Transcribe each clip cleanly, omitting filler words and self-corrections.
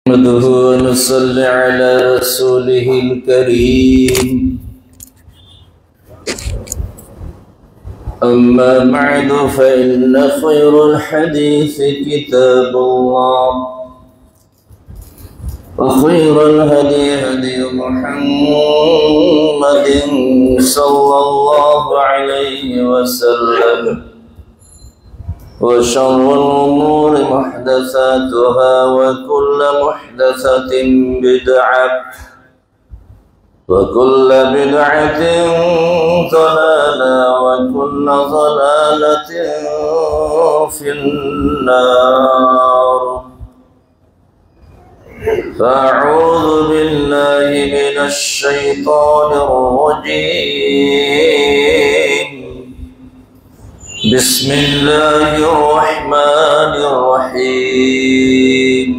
نحمده ونصلي على رسوله الكريم. أما بعد فإن خير الحديث كتاب الله، وخير الهدي هدي محمد صلى الله عليه وسلم، وشر الأمور محدثاتها، وكل محدثة بدعة، وكل بدعة ضلالة، وكل ضلالة في النار. فأعوذ بالله من الشيطان الرجيم. بسم الله الرحمن الرحيم.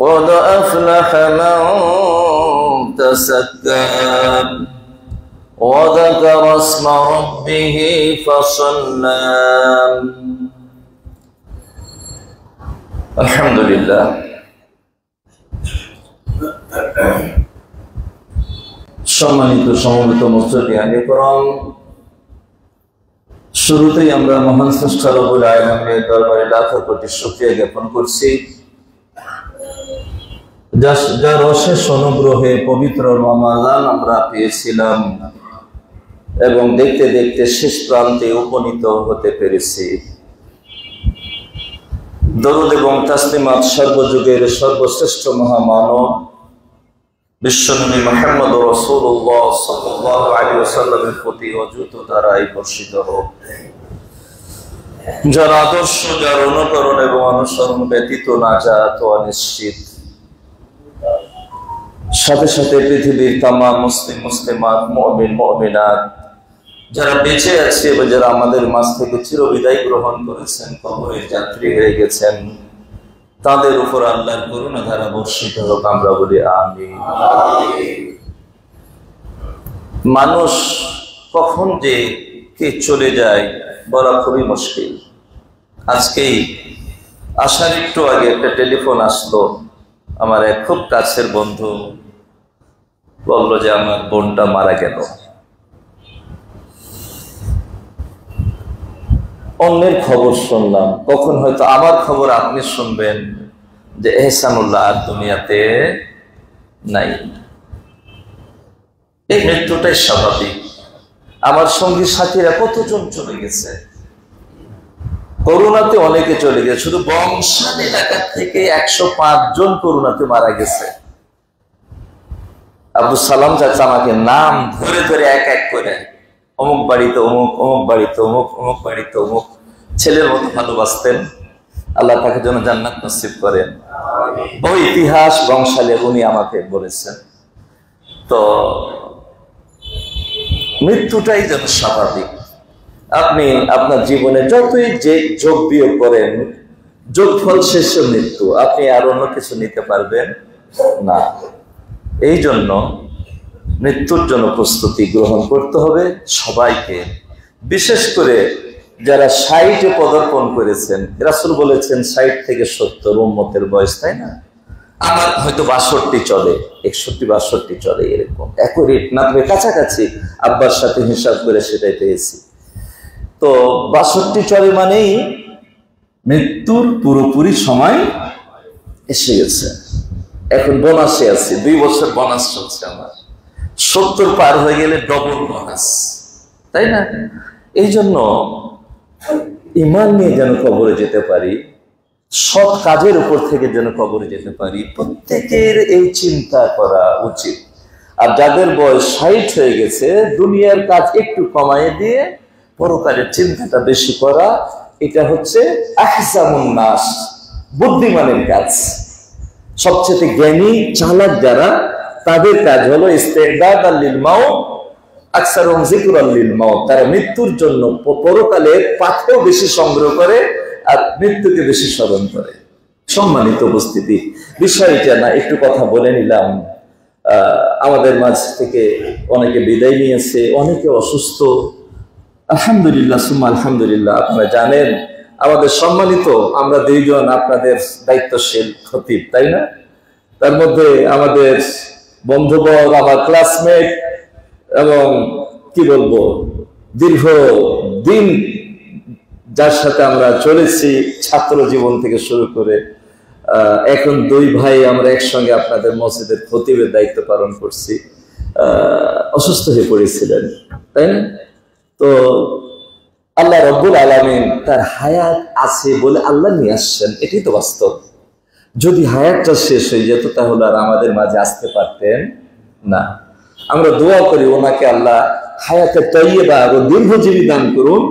قد أفلح من تزكى وذكر اسم ربه فصلى. الحمد لله. সম্মানিত সমবেত মুসলিয়ান ইকরাম, শুরুতেই আমরা মহান স্রষ্টা রব্বুল আলামিনের দরবারে লাখো কোটি শুকরিয়া জ্ঞাপন করছি, যার অশেষ অনুগ্রহে পবিত্র রমাদান আমরা পেয়েছিলাম এবং দেখতে দেখতে শেষ প্রান্তে উপনীত হতে পেরেছি। দরুদ এবং তাসলিমাত সর্বযুগের সর্বশ্রেষ্ঠ মহামানব বিশ্বনবী মুহাম্মদ রাসূলুল্লাহ সাল্লাল্লাহু আলাইহি ওয়াসাল্লামের প্রতি অযুত ধারায় বর্ষিত হোক। যার আদর্শ, যার অনুকরণ এবং অনুসরণ ব্যতীত নাজাত ও নিশ্চিত। সাথে সাথে পৃথিবীর তামাম মুসলিম মুসলিমাত, মুমিন মুমিনাত যারা বেঁচে আছে এবং যারা আমাদের মাঝ থেকে চিরবিদায় গ্রহণ করেছেন, কবরের যাত্রী হয়ে গেছেন, তাদের উপর আল্লাহর করুণা ধারা বর্ষিত হোক। আমরা বলি আমিন। মানুষ কখন যে কে চলে যায় বলা খুবই মুশকিল। আজকেই আসার একটু আগে একটা টেলিফোন আসলো, আমার এক খুব কাছের বন্ধু বলল যে আমার বোনটা মারা গেল। অন্যের খবর শুনলাম, কখন হয়তো আমার খবর আপনি শুনবেন যে এহসানুল্লাহ আর দুনিয়াতে নাই। এই মৃত্যুটাই স্বাভাবিক। আমার সঙ্গী সাথীরা কতজন চলে গেছে, করোনাতে অনেকে চলে গেছে। শুধু বংশাল এলাকা থেকে 105 জন করোনাতে মারা গেছে। আব্দুল সালাম চাচা আমাকে নাম ধরে ধরে এক এক করে, অমুক বাড়িতে অমুক, অমুক বাড়িতে অমুক, অমুক বাড়িতে অমুক। ছেলের মতো ভালোবাসতেন, আল্লাহ তাকে যেন জান্নাত নসিব করেন। বহু ইতিহাস বংশালের উনি আমাকে বলেছেন। তো মৃত্যুটাই যেন স্বাভাবিক। আপনি আপনার জীবনে যতই যে যোগ বিয়োগ করেন, যোগফল শেষে মৃত্যু। আপনি আর অন্য কিছু নিতে পারবেন না। এই জন্য মৃত্যুর জন্য প্রস্তুতি গ্রহণ করতে হবে সবাইকে, বিশেষ করে যারা 60-এ পদার্পণ করেছেন। রাসূল বলেছেন 60 থেকে 70 উম্মতের বয়স, তাই না? আমার হয়তো 62 চলে, 61-62 চলে, এরকম অ্যাকুরেট না, তবে কাছাকাছি আব্বার সাথে হিসাব করে সেটাই পেয়েছি। তো 62 চলে মানেই মৃত্যুর পুরোপুরি সময় এসে গেছে। এখন বোনাসে আছি, 2 বছর বোনাস চলছে আমার। 70 পার হয়ে গেলে ডবল বোনাস, তাই না? এই জন্য ঈমান নিয়ে যেন কবরে যেতে পারি, সৎ কাজের উপর থেকে যেন কবরে যেতে পারি, প্রত্যেকের এই চিন্তা করা উচিত। আর যাদের বয়স 60 হয়ে গেছে, দুনিয়ার কাজ একটু কমায় দিয়ে পরকালের চিন্তাটা বেশি করা, এটা হচ্ছে আহসামুন নাস, বুদ্ধিমানের কাজ। সবচেয়ে জ্ঞানী চালাক যারা, তাদের কাজ হলো ইস্তেদাদাল লিল মাউত আকসারুহুম যিকরাল লিল মাউত। তারা মৃত্যুর জন্য পরকালের পাথেও বেশি সংগ্রহ করে আর মৃত্যুকে বেশি স্মরণ করে। সম্মানিত উপস্থিতি, বিষয়টা না একটু কথা বলে নিলাম। আমাদের মাঝ থেকে অনেকে বিদায় নিয়েছে, অনেকে অসুস্থ। আলহামদুলিল্লাহ সুম্মা আলহামদুলিল্লাহ। আপনারা জানেন আমাদের সম্মানিত, আমরা দুইজন আপনাদের দায়িত্বশীল খতিব, তাই না? তার মধ্যে আমাদের বন্ধুবর্গ, আমার ক্লাসমেট, এবং কি বলবো, দীর্ঘ দিন যার সাথে আমরা চলেছি ছাত্র জীবন থেকে শুরু করে এখন দুই ভাই আমরা একসঙ্গে আপনাদের মসজিদের খতিবের দায়িত্ব পালন করছি। অসুস্থ হয়ে পড়েছিলেন, তাই না? তো আল্লাহ রব্বুল আলামিন তার হায়াত আছে বলে আল্লাহ নিয়ে আসছেন, এটাই তো বাস্তব। যদি হায়াতটা শেষ হয়ে যেত তাহলে আর আমাদের মাঝে আসতে পারতেন না। আমরা দোয়া করি ওনাকে আল্লাহ হায়াতে তাইয়্যিবা আরো দীর্ঘজীবী দান করুন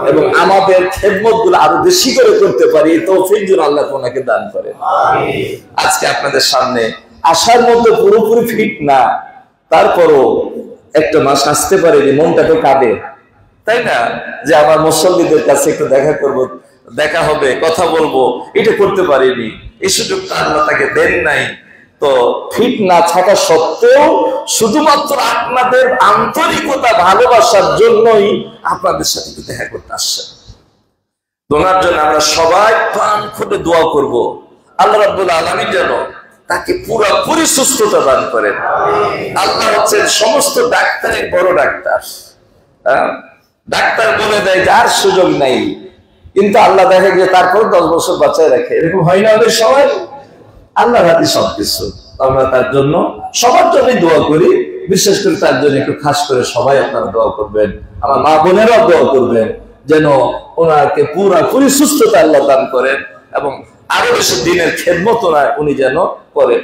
এবং আমাদের খেদমতগুলো আরো বেশি করে করতে পারি তৌফিক যেন আল্লাহ ওনাকে দান করেন। আজকে আপনাদের সামনে আসার মতো পুরোপুরি ফিট না, তারপরও একটা মাস আসতে পারেনি, মনটা তো কাঁদে, তাই না? যে আমার মুসল্লিদের কাছে একটু দেখা করব, দেখা হবে, কথা বলবো, এটা করতে পারিনি, এই সুযোগটা আল্লাহ তাকে দেন নাই। তো ফিট না থাকা সত্ত্বেও শুধুমাত্র আপনাদের আন্তরিকতা ভালোবাসার জন্যই আপনাদের সাথে একটু দেখা করতে আসছেন। তোমার জন্য আমরা সবাই প্রাণ খুলে দোয়া করব আল্লাহ রাব্বুল আলামিন যেন তাকে পুরোপুরি সুস্থতা দান করেন। আল্লাহ হচ্ছেন সমস্ত ডাক্তারের বড় ডাক্তার। ডাক্তার বলে দেয় যার সুযোগ নাই, কিন্তু আল্লাহ দেখে যে তারপর 10 বছর বাঁচায় রাখে, এরকম হয় না অনেক সময়? আল্লাহর হাতে সবকিছু। আমরা তার জন্য সবার জন্যই দোয়া করি, বিশেষ করে তার জন্য একটু খাস করে সবাই আপনারা দোয়া করবেন, আমার মা বোনেরাও দোয়া করবেন যেন ওনাকে পুরোপুরি সুস্থতা আল্লাহ দান করেন এবং আরো বেশি দিনের খেদমত উনি যেন করেন,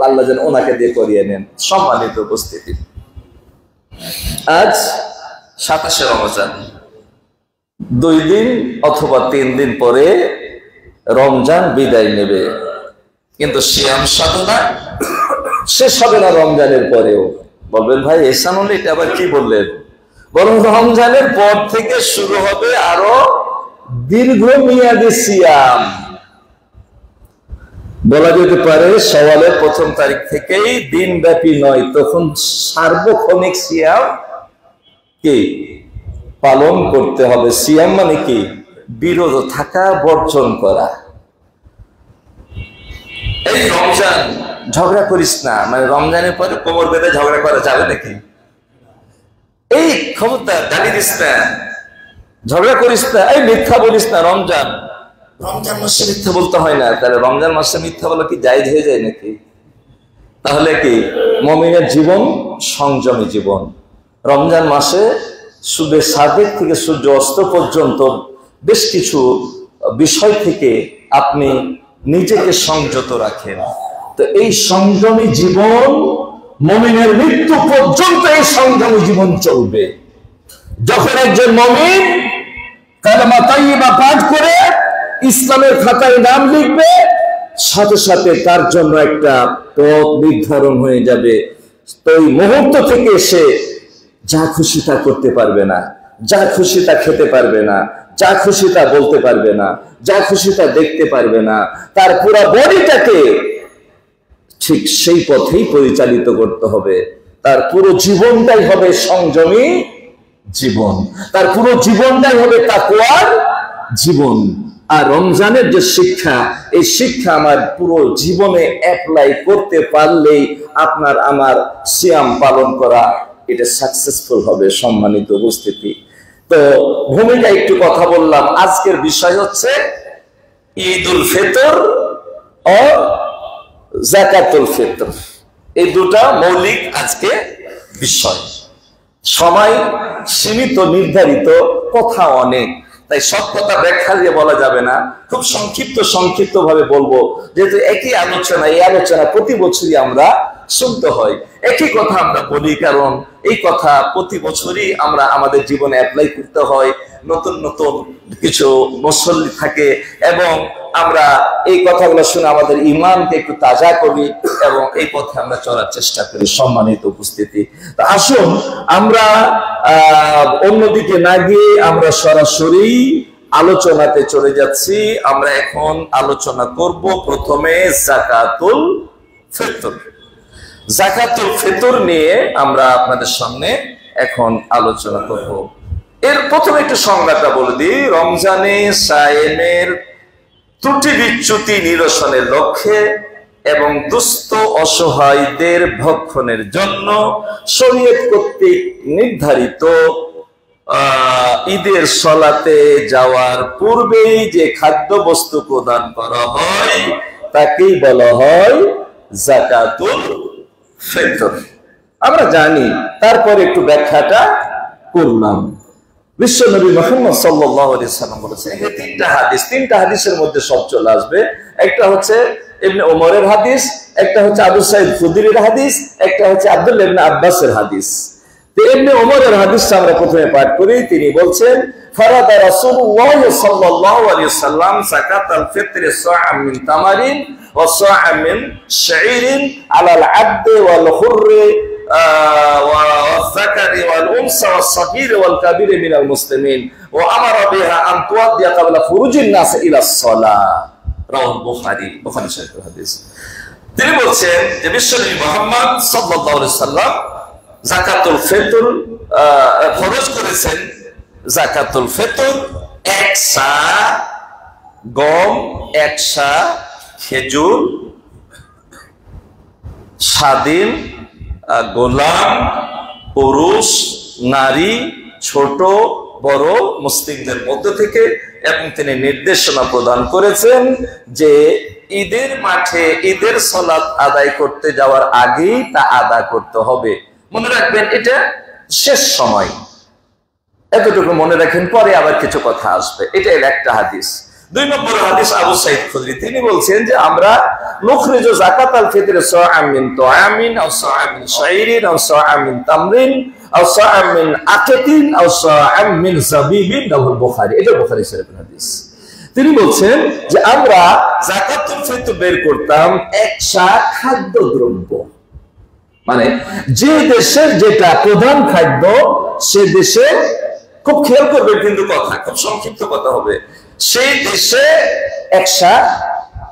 আল্লাহ যেন ওনাকে দিয়ে করিয়ে নেন। সম্মানিত উপস্থিতি, আজ 27শে রমজান, 2 দিন অথবা 3 দিন পরে রমজান বিদায় নেবে, কিন্তু সিয়াম সাধনা শেষ হবে না রমজানের পরেও। বলবেন ভাই এহসানুল এটা আবার কি বললেন? বরং রমজানের পর থেকে শুরু হবে আরো দীর্ঘমেয়াদী সিয়াম। বলা যেতে পারে শাওয়ালের 1ম তারিখ থেকেই দিনব্যাপী নয়, তখন সার্বক্ষণিক সিয়াম কি পালন করতে হবে। সিয়াম মানে কি? বিরত থাকা, বর্জন করা। এই রমজান ঝগড়া করিস না, মানে রমজানের পরে কোমর বেঁধে ঝগড়া করা যাবে নাকি? এই ক্ষমতা গালি দিস না, ঝগড়া করিস না, এই মিথ্যা বলিস না। রমজান মাসে মিথ্যা বলতে হয় না, তাহলে রমজান মাসে মিথ্যা বলা কি জায়েজ হয়ে যায় নাকি? তাহলে কি মুমিনের জীবন সংযমী জীবন। রমজান মাসে সূর্যের সাদেক থেকে সূর্য অস্ত পর্যন্ত বেশ কিছু বিষয় থেকে আপনি নিজেকে সংযত রাখেন। তো এই সংযমী জীবন মুমিনের মৃত্যু পর্যন্ত এই সংযমী জীবন চলবে। যখন একজন মুমিন কালেমা তাইয়্যিবা পাঠ করে ইসলামের খাতায় নাম লিখবে, সাথে সাথে তার জন্য একটা পথ নির্ধারণ হয়ে যাবে। তো এই মুহূর্ত থেকে সে যা খুশি তা করতে পারবে না, যা খুশি তা খেতে পারবে না, যা খুশি তা বলতে পারবে না, যা খুশি তা দেখতে পারবে না। তার পুরো বডিটাকে ঠিক সেই পথেই পরিচালিত করতে হবে। তার পুরো জীবনটাই হবে সংযমী জীবন, তার পুরো জীবনটাই হবে তাকওয়ার জীবন। আর রমজানের যে শিক্ষা, এই শিক্ষা আমার পুরো জীবনে অ্যাপ্লাই করতে পারলেই আপনার আমার সিয়াম পালন করা এটা সাকসেসফুল হবে। সম্মানিত উপস্থিতি, তো ভূমিকা একটু কথা বললাম। আজকের বিষয় হচ্ছে ঈদুল ফিতর ও যাকাতুল ফিতর, এই দুটা মৌলিক আজকে বিষয়। সময় সীমিত, নির্ধারিত, কথা অনেক, তাই সব কথা ব্যাখ্যা দিয়ে বলা যাবে না। খুব সংক্ষিপ্ত ভাবে বলবো, যেহেতু একই আলোচনা, এই আলোচনা প্রতি বছরই আমরা শুনতে হয়, একই কথা আমরা বলি, কারণ এই কথা প্রতি বছরই আমরা আমাদের জীবনে অ্যাপ্লাই করতে হয়। নতুন নতুন কিছু মুসল্লি থাকে এবং আমরা এই কথাগুলো শুনে আমাদের ঈমানকে একটু তাজা করি এবং এই পথে আমরা চলার চেষ্টা করি। সম্মানিত উপস্থিতি, তো আসুন আমরা অন্যদিকে না গিয়ে আমরা সরাসরি আলোচনাতে চলে যাচ্ছি। আমরা এখন আলোচনা করব প্রথমে যাকাতুল ফিতর। যাকাতুল ফিতর নিয়ে আমরা আপনাদের সামনে এখন আলোচনা করব। এর প্রথমে একটু সংজ্ঞাটা বলে দিই। রমজানে সায়েমের ত্রুটি বিচ্যুতি নিরসনের লক্ষ্যে এবং দুস্থ অসহায়দের ভক্ষণের জন্য শরীয়ত কর্তৃক নির্ধারিত ঈদের সলাতে যাওয়ার পূর্বেই যে খাদ্য বস্তু প্রদান করা হয় তাকেই বলা হয় যাকাতুল ফিতর। আমরা জানি, তারপর একটু ব্যাখ্যাটা করলাম। বিশ্বনবী মুহাম্মদ সাল্লাল্লাহু আলাইহি ওয়াসাল্লাম বলেছেন, এই তিনটা হাদিসের মধ্যে সব চলে আসবে। একটা হচ্ছে ইবনে ওমরের হাদিস, একটা হচ্ছে আবু সাঈদ খুদরির হাদিস, একটা হচ্ছে আব্দুল্লাহ ইবনে আব্বাসের হাদিস। তো ইবনে ওমরের হাদিসটা আমরা প্রথমে পাঠ করি। তিনি বলছেন, ফারাদা রাসূলুল্লাহ সাল্লাল্লাহু আলাইহি ওয়াসাল্লাম যাকাতাল ফিতরি সা'আম মিন তামারিন ওয়া সা'আম মিন শাঈরিন আলাল আবদি ওয়াল হুররি والذكر والأنثى والصغير والكبير من المسلمين وأمر بها أن تؤدى قبل خروج الناس إلى الصلاة رواه البخاري শরীফ হাদিস। তিনি বলছেন যে বিশ্বনবী মুহাম্মদ সাল্লাল্লাহু আলাইহি সাল্লাম যাকাতুল ফিতর ফরজ করেছেন। যাকাতুল ফিতর এক সা গম, এক সা খেজুর, স্বাধীন গোলাম, পুরুষ, নারী, ছোট বড় মুসলিমদের মধ্য থেকে, এবং তিনি নির্দেশনা প্রদান করেছেন যে ঈদের মাঠে ঈদের সালাত আদায় করতে যাওয়ার আগেই তা আদায় করতে হবে। মনে রাখবেন, এটা শেষ সময়, এতটুকু মনে রাখেন, পরে আবার কিছু কথা আসবে। এটা একটা হাদিস। 2 নম্বর হাদিস আবু সাঈদ খুদরি, তিনি বলছেন যে আমরা নুখরিজু যাকাতাল ফিতর সা'আম মিন তুআমিন আও সা'আম মিন শাঈরিন আও সা'আম মিন তামরিন আও সা'আম মিন আকিতিন আও সা'আম মিন যাবিবিন, রাওয়াহুল বুখারী। এটা বুখারী শরীফের হাদিস। তিনি বলছেন যে আমরা যাকাতুল ফিতর বের করতাম এক সা খাদ্যদ্রব্য, মানে যে দেশের যেটা প্রধান খাদ্য সে দেশে, খুব খেয়াল করবেন কিন্তু কথা খুব সংক্ষিপ্ত কথা হবে, সেই দেশে একসা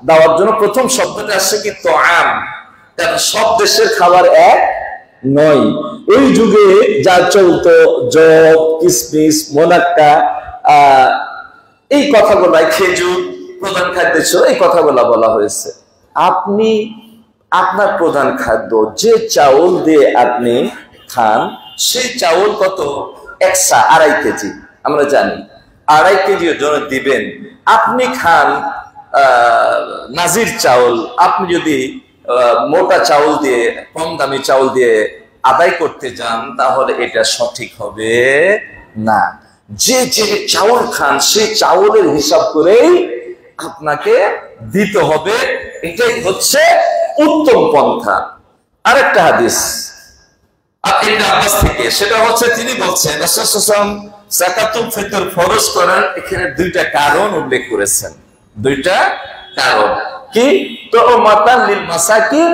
দেওয়ার জন্য প্রথম শব্দটা আসছে কি তোআম, কারণ সব দেশের খাবার এক নয়। ওই যুগে যা চলতো জব, কিসমিস, মোনাক্কা, এই কথাগুলো, খেজুর প্রধান খাদ্য ছিল, এই কথাগুলো বলা হয়েছে। আপনি আপনার প্রধান খাদ্য যে চাউল দিয়ে আপনি খান, সেই চাউল কত? একসা, 2.5 কেজি। আমরা জানি 2.5 কেজি ওজন দিবেন। আপনি খান নাজির চাউল, আপনি যদি মোটা চাউল দিয়ে, কম দামি চাউল দিয়ে আদায় করতে যান, তাহলে এটা সঠিক হবে না। যে যে চাউল খান সেই চাউলের হিসাব করেই আপনাকে দিতে হবে, এটাই হচ্ছে উত্তম পন্থা। আরেকটা হাদিস ইবনে আব্বাস থেকে, সেটা হচ্ছে তিনি বলছেন রাসূল সাল্লাল্লাহু আলাইহি ওয়াসাল্লাম যাকাতুল ফিতর ফরজ করার এখানে 2টা কারণ উল্লেখ করেছেন। 2টা কারণ কি? তুমাতান লিল মাসাকিন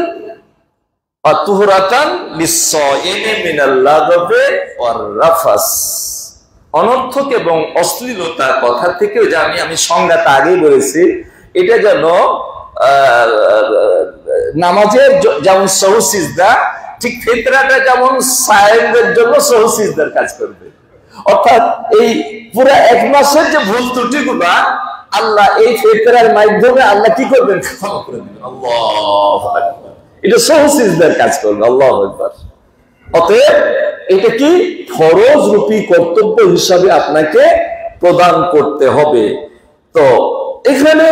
ওয়া তুহরাতান লিস-সায়িমি মিনাল লাগাবি ওয়ার রাফাস। অনর্থক এবং অশ্লীলতা কথা থেকে, যে আমি সংজ্ঞাটা আগেই বলেছি, এটা যেন নামাজের যেমন সহজ সিজদা, ঠিক ফিতরাটা যেমন সায়েমদের জন্য সহজ সিজদার কাজ করবে। অর্থাৎ এই পুরো 1 মাসের যে ভুল ত্রুটিগুলো আল্লাহ এই ফিতরার মাধ্যমে আল্লাহ কি করবেন? ক্ষমা করে দিবেন। আল্লাহু আকবার। এটা সহজ সিজদার কাজ করবে। আল্লাহু আকবার। অতএব এটা কি ফরজ রূপী কর্তব্য হিসাবে আপনাকে প্রদান করতে হবে। তো এখানে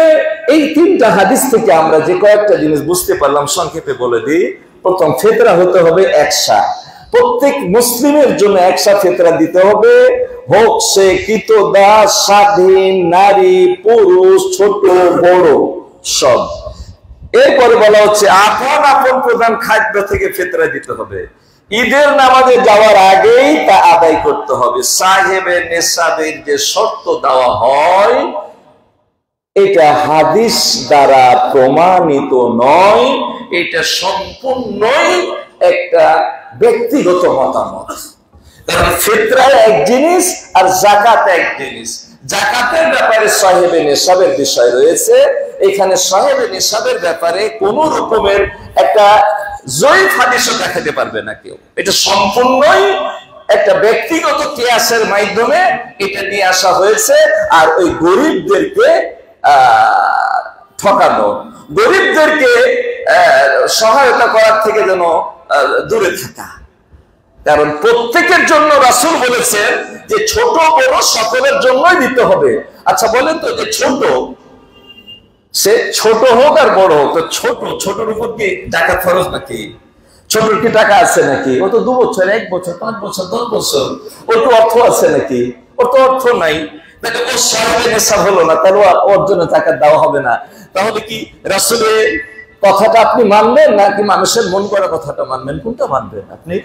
এই 3টা হাদিস থেকে আমরা যে কয়েকটা জিনিস বুঝতে পারলাম, সংক্ষেপে বলে দিই। প্রথম, ফিতরা হতে হবে একসা, প্রত্যেক মুসলিমের জন্য একসা ফিতরা দিতে হবে, হোক সে কৃতদাস, স্বাধীন, নারী, পুরুষ, ছোট বড় সব। এরপরে বলা হচ্ছে আপন আপন প্রধান খাদ্য থেকে ফিতরা দিতে হবে। ঈদের নামাজে যাওয়ার আগেই তা আদায় করতে হবে। সাহেবের নেশাবের যে শর্ত দেওয়া হয়, এটা হাদিস দ্বারা প্রমাণিত নয়, এটা সম্পূর্ণই একটা ব্যক্তিগত মতামত। কারণ ফিতরা এক জিনিস আর যাকাত এক জিনিস। যাকাতের ব্যাপারে সাহেবে নেশাবের বিষয় রয়েছে, এখানে সাহেবে নেশাবের ব্যাপারে কোন রকমের একটা জয়ীফ হাদিসও দেখাতে পারবে না কেউ। এটা সম্পূর্ণই একটা ব্যক্তিগত কেয়াসের মাধ্যমে এটা নিয়ে আসা হয়েছে। আর ওই গরিবদেরকে ঠকানো, গরিবদেরকে সহায়তা করার থেকে যেন দূরে থাকা। কারণ প্রত্যেকের জন্য রাসূল বলেছেন যে ছোট বড় সকলের জন্যই দিতে হবে। আচ্ছা বলেন তো, যে ছোট, সে ছোট হোক আর বড় হোক, তো ছোটর উপর কি টাকা খরচ নাকি? ছোটর কি টাকা আছে নাকি? ও তো 2 বছর, 1 বছর, 5 বছর, 10 বছর, ওর তো অর্থ আছে নাকি? ওর তো অর্থ নাই, তাহলে ওর সাহাবে নেশাব হলো না, তাহলে ওর জন্য টাকা দেওয়া হবে না। তাহলে কি রাসূলের কথাটা আপনি মানবেন নাকি মানুষের মন করা কথাটা মানবেন? কোনটা মানবেন আপনি?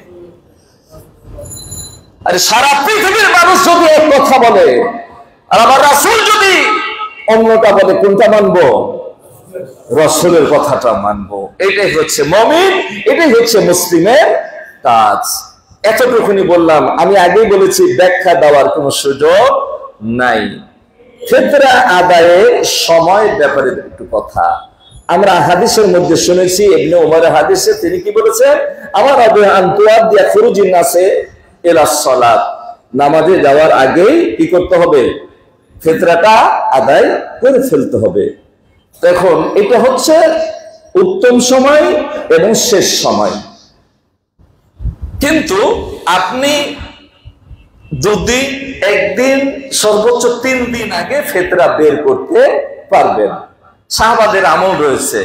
আরে সারা পৃথিবীর মানুষ যদি এক কথা বলে আর আমার রাসূল যদি অন্যটা বলে, কোনটা মানবো? রাসূলের কথাটা মানবো। এটাই হচ্ছে মুমিন, এটাই হচ্ছে মুসলিমের কাজ। এতটুকুনি বললাম। আমি আগেই বলেছি ব্যাখ্যা দেওয়ার কোনো সুযোগ নাই। ফিতরা আদায়ে সময়ের ব্যাপারে একটু কথা আমরা হাদিসের মধ্যে শুনেছি। ইবনে ওমরের হাদিসে তিনি কি বলেছেন? আমার আবু আনতুয়াদ দিয়া ফুরুজিন নাসে ইলা সালাত, নামাজে যাওয়ার আগেই কি করতে হবে? ফিতরাটা আদায় করে ফেলতে হবে। দেখুন, এটা হচ্ছে উত্তম সময় এবং শেষ সময়। কিন্তু আপনি যদি একদিন সর্বোচ্চ 3 দিন আগে ফিতরা বের করতে পারবেন, সাহাবাদের আমল রয়েছে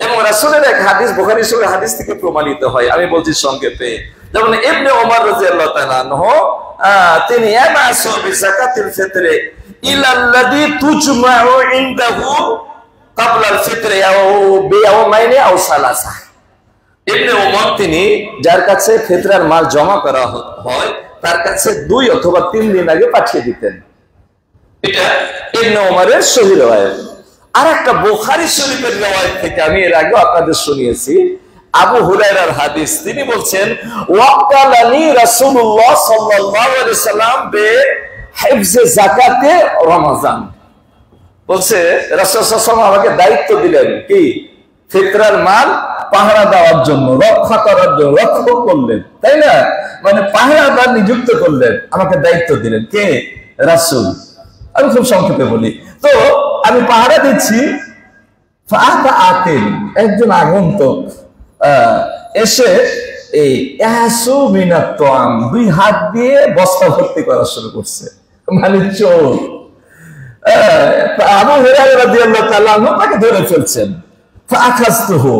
এবং রাসূলের এক হাদিস বুখারী শরীফের হাদিস থেকে প্রমাণিত হয়। আমি বলছি সংক্ষেপে। যেমন ইবনে ওমর রাদিয়াল্লাহু তাআলা আনহু তিনি ইয়াবাসু বিযাকাতিল ফিতরে ইলাল্লাযী তুজমাউ ইনদাহু ক্বাবলাল ফিতরে আও বিয়াউমাইনি আও সালাসা। ইবনে ওমর তিনি যার কাছে ফিতরার মাল জমা করা হয় তার কাছে 2 অথবা 3 দিন আগে পাঠিয়ে দিতেন। এটা ইবনে ওমরের সহিহ riwayat। আর একটা বুখারী শরীফের riwayat থেকে আমি এর আগে আপনাদের শুনিয়েছি, আবু হুরায়রার হাদিস। তিনি বলছেন ওয়াক্কালানি রাসূলুল্লাহ সাল্লাল্লাহু আলাইহি সাল্লাম বিহিফযে যাকাতে রমাজান। বলছে রাসূল সাল্লাল্লাহু আলাইহি ওয়াসাল্লাম আমাকে দায়িত্ব দিলেন কি? ফিতরার মাল পাহারা দেওয়ার জন্য, রক্ষা করার জন্য, রক্ষক করলেন, তাই না? মানে পাহারাদার নিযুক্ত করলেন, আমাকে দায়িত্ব দিলেন। কে? রাসূল। আমি খুব সংক্ষেপে বলি। তো আমি পাহারা দিচ্ছি, একজন আগন্তুক এসে এই মিনাত্তাম 2 হাত দিয়ে বস্তা ভর্তি করা শুরু করছে, মানে চোর। আবু হুরায়রা রাদিয়াল্লাহু তাআলা আনহু তাকে ধরে ফেলছেন। ফাআখাযতুহু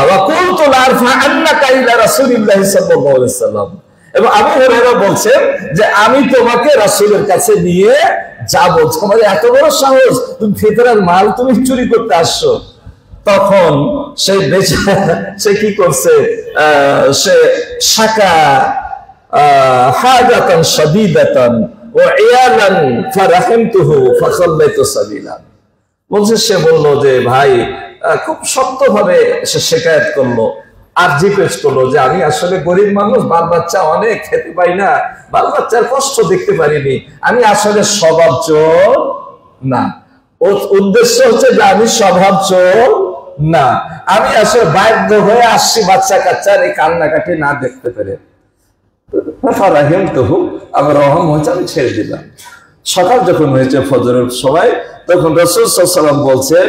ওয়া কুনতু লা আরফা আন্নাকা ইলা রাসূলিল্লাহি সাল্লাল্লাহু আলাইহি ওয়াসাল্লাম। এবং আবু হুরায়রা বলছেন যে আমি তোমাকে রাসূলের কাছে নিয়ে যাব। তোমার এত বড় সাহস, তুমি ফিতরার মাল তুমি চুরি করতে আসছো। তখন সেই বেচারা সে কি করছে? সে শাকা হাজাতান শাদীদাতান ওয়া ইয়ালান ফারাহিমতুহু ফাখাল্লাইতু সাবিলা। বলছে, সে বলল যে ভাই, খুব শক্তভাবে সে শিকায়ত করলো, আরজি পেশ করলো যে আমি আসলে গরিব মানুষ, বাল বাচ্চা অনেক, খেতে পাই না, বাল বাচ্চার কষ্ট দেখতে পারিনি, আমি আসলে স্বভাব চোর না। উদ্দেশ্য হচ্ছে যে আমি স্বভাব চোর না, আমি আসলে বাধ্য হয়ে আসছি বাচ্চা কাচ্চার এই কান্নাকাটি না দেখতে পেরে। আমার রহম হয়েছে, আমি ছেড়ে দিলাম। সকাল যখন হয়েছে ফজরের সময়, তখন রাসূল সাল্লাল্লাহু আলাইহি ওয়াসাল্লাম বলছেন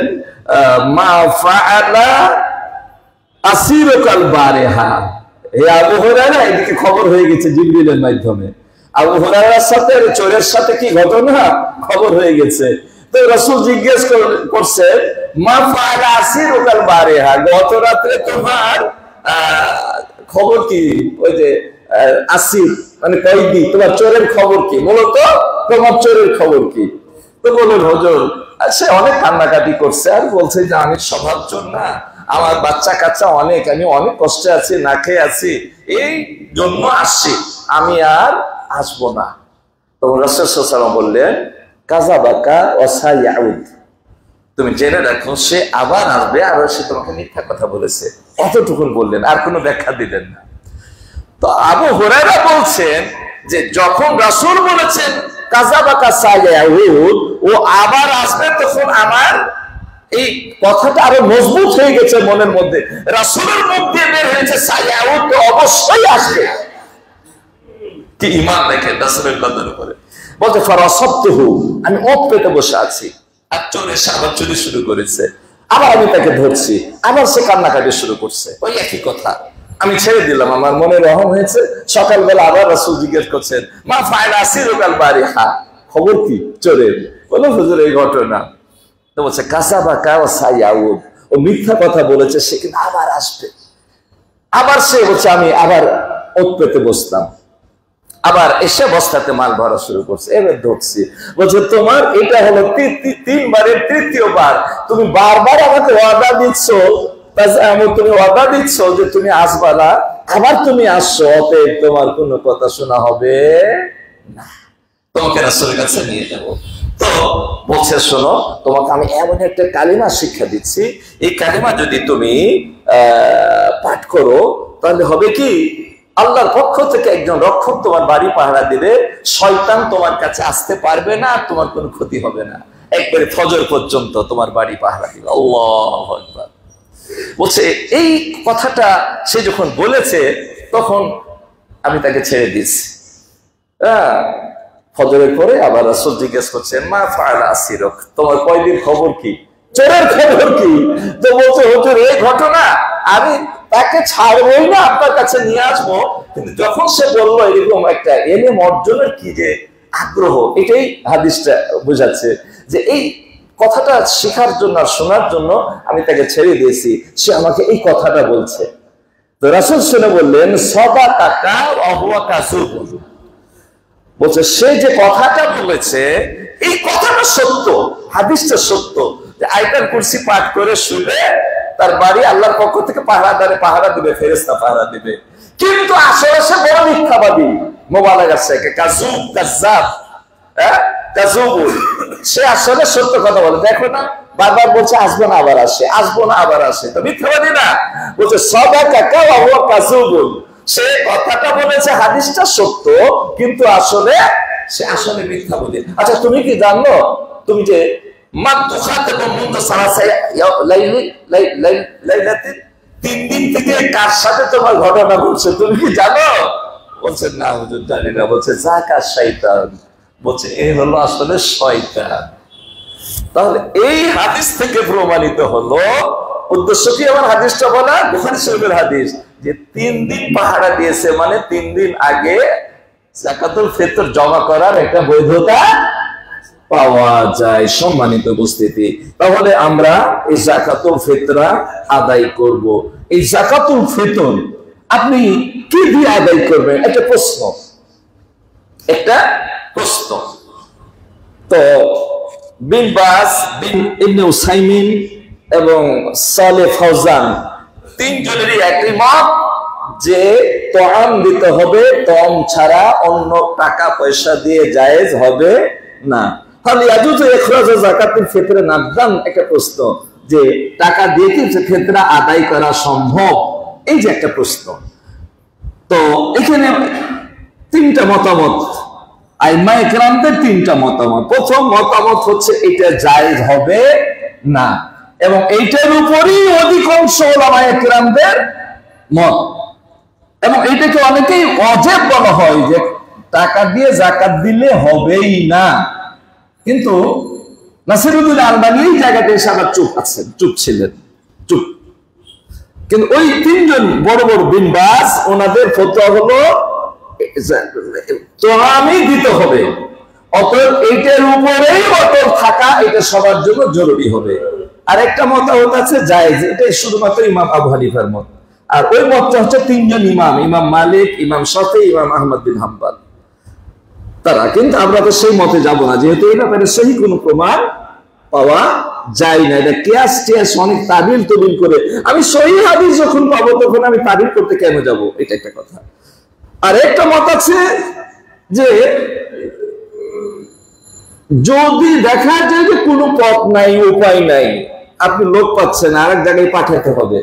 মা ফাআলা আসিরুকাল বারিহা। এই আবু হুরায়রা, এদিকে খবর হয়ে গেছে জিবরিলের মাধ্যমে, আবু হুরায়রার সাথে চোরের সাথে কি ঘটনা খবর হয়ে গেছে। তো রাসূল জিজ্ঞেস করছেন মা ফাআলা আসিরুকাল বারিহা, গত রাতে তোমার খবর কি? ওই যে আসির মানে কয়েদি, তোমার চোরের খবর কি? মূলত তোমার চোরের খবর কি? তো বললেন হুজুর, সে অনেক কান্নাকাটি করছে আর বলছে যে আমি স্বভাব চোর না, আমার বাচ্চা কাচ্চা অনেক, আমি অনেক কষ্টে আছি, না খেয়ে আছি, এই জন্য আসছি, আমি আর আসবো না। তখন রাসূল সাল্লাল্লাহু আলাইহি ওয়াসাল্লাম বললেন কাযাবাকা ওয়া সায়াউদ, তুমি জেনে রাখো সে আবার আসবে আর সে তোমাকে মিথ্যা কথা বলেছে। এতটুকুন বললেন, আর কোনো ব্যাখ্যা দিলেন না। তো আবু হুরায়রা বলছেন যে যখন রাসূল বলেছেন কাযাবাকা সায়াউদ, ও আবার আসবে, তখন আমার এই কথাটা আরো মজবুত হয়ে গেছে মনের মধ্যে। রাসূলের মুখ দিয়ে বের হয়েছে সায়াউদ, তো অবশ্যই আসবে। কি ঈমান দেখেন রাসূলুল্লাহর উপরে। বলতে ফারাসাবতুহু, আমি ওত পেতে বসে আছি, আর চোর এসে আবার চুরি শুরু করেছে, আবার আমি তাকে ধরছি, আবার সে কান্নাকাটি শুরু করছে, ওই একই কথা। আমি ছেড়ে দিলাম, আমার মনে রহম হয়েছে। সকালবেলা আবার রাসূল জিজ্ঞেস করছেন, মা ফায়লা সিরুকাল বারিহা, খবর কি চোরের? বলো হুজুর এই ঘটনা। তো বলছে কাসাবা কাও সায়াউদ, ও মিথ্যা কথা বলেছে, সে কিন্তু আবার আসবে। আবার সে বলছে আমি আবার ওত পেতে বসতাম, আবার এসে বস্তাতে মাল ভরা শুরু করছে, এবার ধরছি। বলছে তোমার এটা হলো তিনবারের তৃতীয়বার, তুমি বারবার আমাকে ওয়াদা দিচ্ছ, তুমি ওয়াদা দিচ্ছ যে তুমি আসবা না, আবার তুমি আসছো, অতএব তোমার কোনো কথা শোনা হবে না, তোমাকে রাসূলের কাছে নিয়ে যাবো। তো বলছে শোনো, তোমাকে আমি এমন একটা কালিমা শিক্ষা দিচ্ছি, এই কালিমা যদি তুমি পাঠ করো তাহলে হবে কি, আল্লাহর পক্ষ থেকে একজন রক্ষক তোমার বাড়ি পাহারা দিবে, শয়তান তোমার কাছে আসতে পারবে না, তোমার কোনো ক্ষতি হবে না, একবারে ফজর পর্যন্ত তোমার বাড়ি পাহারা দিবে। আল্লাহু আকবার। বলছে এই কথাটা সে যখন বলেছে তখন আমি তাকে ছেড়ে দিয়েছি। ফজরের পরে আবার রাসূল জিজ্ঞেস করছেন, মা ফাআলা আসিরুক, তোমার কয়দিন খবর কি, চোরের খবর কি? তো বলছে হুজুর এই ঘটনা, আমি তাকে ছাড়বই না, আপনার কাছে নিয়ে আসবো। কিন্তু যখন সে বললো এরকম একটা ইলম অর্জনের কি যে আগ্রহ, এটাই হাদিসটা বোঝাচ্ছে যে এই কথাটা শেখার জন্য আর শোনার জন্য আমি তাকে ছেড়ে দিয়েছি, সে আমাকে এই কথাটা বলছে। তো রাসূল শুনে বললেন সাদাকাকা ওয়া হুয়া কাযুব, বলছে সে যে কথাটা বলেছে এই কথাটা সত্য, হাদিসটা সত্য, যে আয়াতুল কুরসি পাঠ করে শুলে তার বাড়ি আল্লাহর পক্ষ থেকে পাহারাদারে পাহারা দিবে, ফেরেশতা পাহারা দিবে। কিন্তু আসলে সে বড় মিথ্যাবাদী, মুবালাগার থেকে কাযুব, কাযযাব, কাযুবুল, সে আসলে সত্য কথা বলে। দেখো না, বারবার বলছে আসবো না আবার আসে, আসবো না আবার আসে, তো মিথ্যাবাদী না? বলছে সাদাকাকা ওয়া হুয়া কাযুবুল, সে কথাটা বলেছে হাদিসটা সত্য, কিন্তু আসলে সে আসলে মিথ্যাবাদী। আচ্ছা তুমি কি জানো, তুমি যে তিন দিন থেকে কার সাথে তোমার ঘটনা ঘটছে তুমি কি জানো? বলছে না হুজুর জানি না। বলছে যাকা শয়তান, বলছে এই হলো আসলে শয়তান। তাহলে এই হাদিস থেকে প্রমাণিত হলো, উদ্দেশ্য কি আমার হাদিসটা বলা, বুখারী শরীফের হাদিস, যে 3 দিন পাহারা দিয়েছে মানে 3 দিন আগে যাকাতুল ফিতর জমা করার একটা বৈধতা পাওয়া যায়। সম্মানিত উপস্থিতি, তাহলে আমরা এই যাকাতুল ফিতরা আদায় করব। এই যাকাতুল ফিতর আপনি কি দিয়ে আদায় করবেন, একটা প্রশ্ন, একটা প্রশ্ন। তো বিন বাজ, বিন ইবনে উসাইমিন এবং সালেহ ফাওজান তিনজনেরই একই মত যে তআম দিতে হবে, তম ছাড়া অন্য টাকা পয়সা দিয়ে জায়েজ হবে না। তাহলে ইয়াজুজু ইখরাজু যাকাতুল ফিতরে নাকদান, একটা প্রশ্ন যে টাকা দিয়ে কি ফিতরা আদায় করা সম্ভব, এই যে একটা প্রশ্ন। তো এখানে 3টা মতামত, আইম্মা ইকরামদের 3টা মতামত। প্রথম মতামত হচ্ছে এটা জায়েজ হবে না, এবং এইটার উপরই অধিকাংশ উলামা ইকরামদের মত, এবং এইটাকে অনেকেই ওয়াজিব বলা হয় যে টাকা দিয়ে যাকাত দিলে হবেই না। কিন্তু নাসিরুদ্দিন আলবানী এই জায়গাতে এসে আবার চুপ আছেন, চুপ ছিলেন, চুপ। কিন্তু ওই 3জন বড় বড় বিন বাজ, ওনাদের ফতোয়া হলো তআমই দিতে হবে, অতএব এইটার উপরেই অটল থাকা এটা সবার জন্য জরুরি হবে। আর একটা মতামত আছে জায়েজ, এটা শুধুমাত্র ইমাম আবু হানিফার মত। আর ওই মতটা হচ্ছে 3জন ইমাম, ইমাম মালিক, ইমাম শাফিঈ, ইমাম আহমদ বিন হাম্বল, তারা। কিন্তু আমরা তো সেই মতে যাব না, যেহেতু এই ব্যাপারে সহি কোনো প্রমাণ পাওয়া যায় না। এটা কিয়াস টিয়াস অনেক তাবিল তবিল করে, আমি সহি হাদিস যখন পাবো তখন আমি তাবিল করতে কেন যাব, এটা একটা কথা। আর একটা মত আছে যে যদি দেখা যায় যে কোনো পথ নাই, উপায় নাই, আপনি লোক পাচ্ছেন, আরেক জায়গায় পাঠাতে হবে,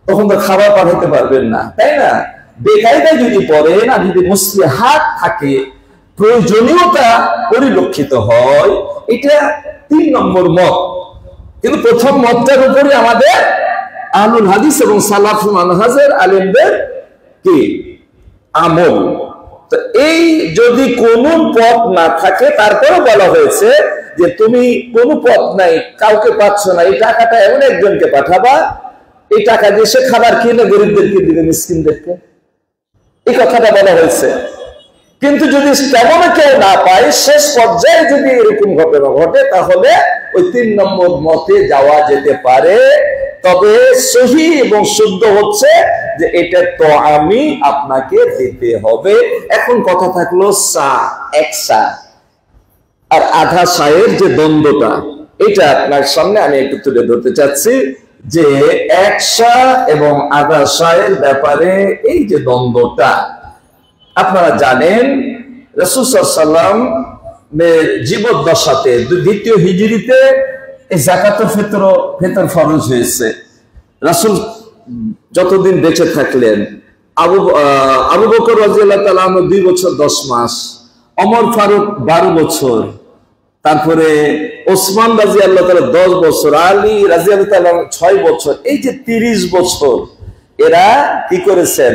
তখন তো খাবার পাঠাতে পারবেন না, তাই না? বেকায়দায় যদি পড়েন, আর যদি মুসলিহাত থাকে, প্রয়োজনীয়তা পরিলক্ষিত হয়, এটা 3 নম্বর মত। কিন্তু প্রথম মতটার উপরে আমাদের আহলুল হাদিস এবং সালাফুল মানহাজের আলেমদের কি আমল। তো এই যদি কোনো পথ না থাকে, তারপরে বলা হয়েছে যে তুমি কোনো পথ নাই, কাউকে পাচ্ছ না, এই টাকাটা এমন একজনকে পাঠাবা, এই টাকা দিয়ে সে খাবার কিনে গরিবদেরকে দিবে, মিসকিনদেরকে, এই কথাটা বলা হয়েছে। কিন্তু যদি তেমন কেউ না পায়, শেষ পর্যায়ে যদি এরকম ঘটনা ঘটে, তাহলে ওই 3 নম্বর মতে যাওয়া যেতে পারে। তবে সহি এবং শুদ্ধ হচ্ছে যে এটা তো আমি আপনাকে দিতে হবে। এখন কথা থাকলো সা, এক সা আর আধা সায়ের যে দ্বন্দ্বটা, এটা আপনার সামনে আমি একটু তুলে ধরতে চাচ্ছি যে এক সা এবং আধা সায়ের ব্যাপারে এই যে দ্বন্দ্বটা, আপনারা জানেন রাসূল সাল্লাল্লাহু আলাইহি ওয়াসাল্লাম জীবদ্দশাতে 2য় হিজরিতে এই যাকাতুল ফিতর ফরজ হয়েছে। রাসূল যতদিন বেঁচে থাকলেন, আবু বকর রাদিয়াল্লাহু তাআলা 2 বছর 10 মাস, ওমর ফারুক 12 বছর, তারপরে ওসমান রাদিয়াল্লাহু তাআলা 10 বছর, আলী রাদিয়াল্লাহু তাআলা 6 বছর, এই যে 30 বছর এরা কি করেছেন,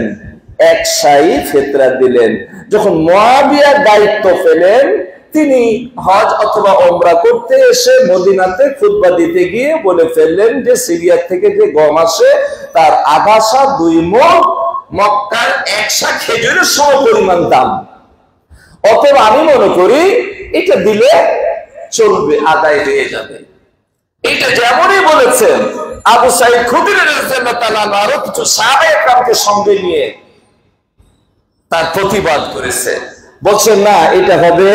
এক সাই ফিতরা দিলেন। যখন মুআবিয়া দায়িত্ব পেলেন, তিনি হজ অথবা ওমরা করতে এসে মদিনাতে খুতবা দিতে গিয়ে বলে ফেললেন যে সিরিয়া থেকে যে গম আসে তার আধা সা 2 মণ, মক্কার 1 সা খেজুরের সমপরিমাণ দাম। অতএব আমি মনে করি এটা দিলে চলবে, আদায় হয়ে যাবে। এটা যেমনই বলেছেন আবু সাঈদ খুদরি রাদিয়াল্লাহু তাআলা আরো কিছু সাহাবায়ে কেরামকে সঙ্গে নিয়ে তার প্রতিবাদ করেছে, বলছেন না এটা হবে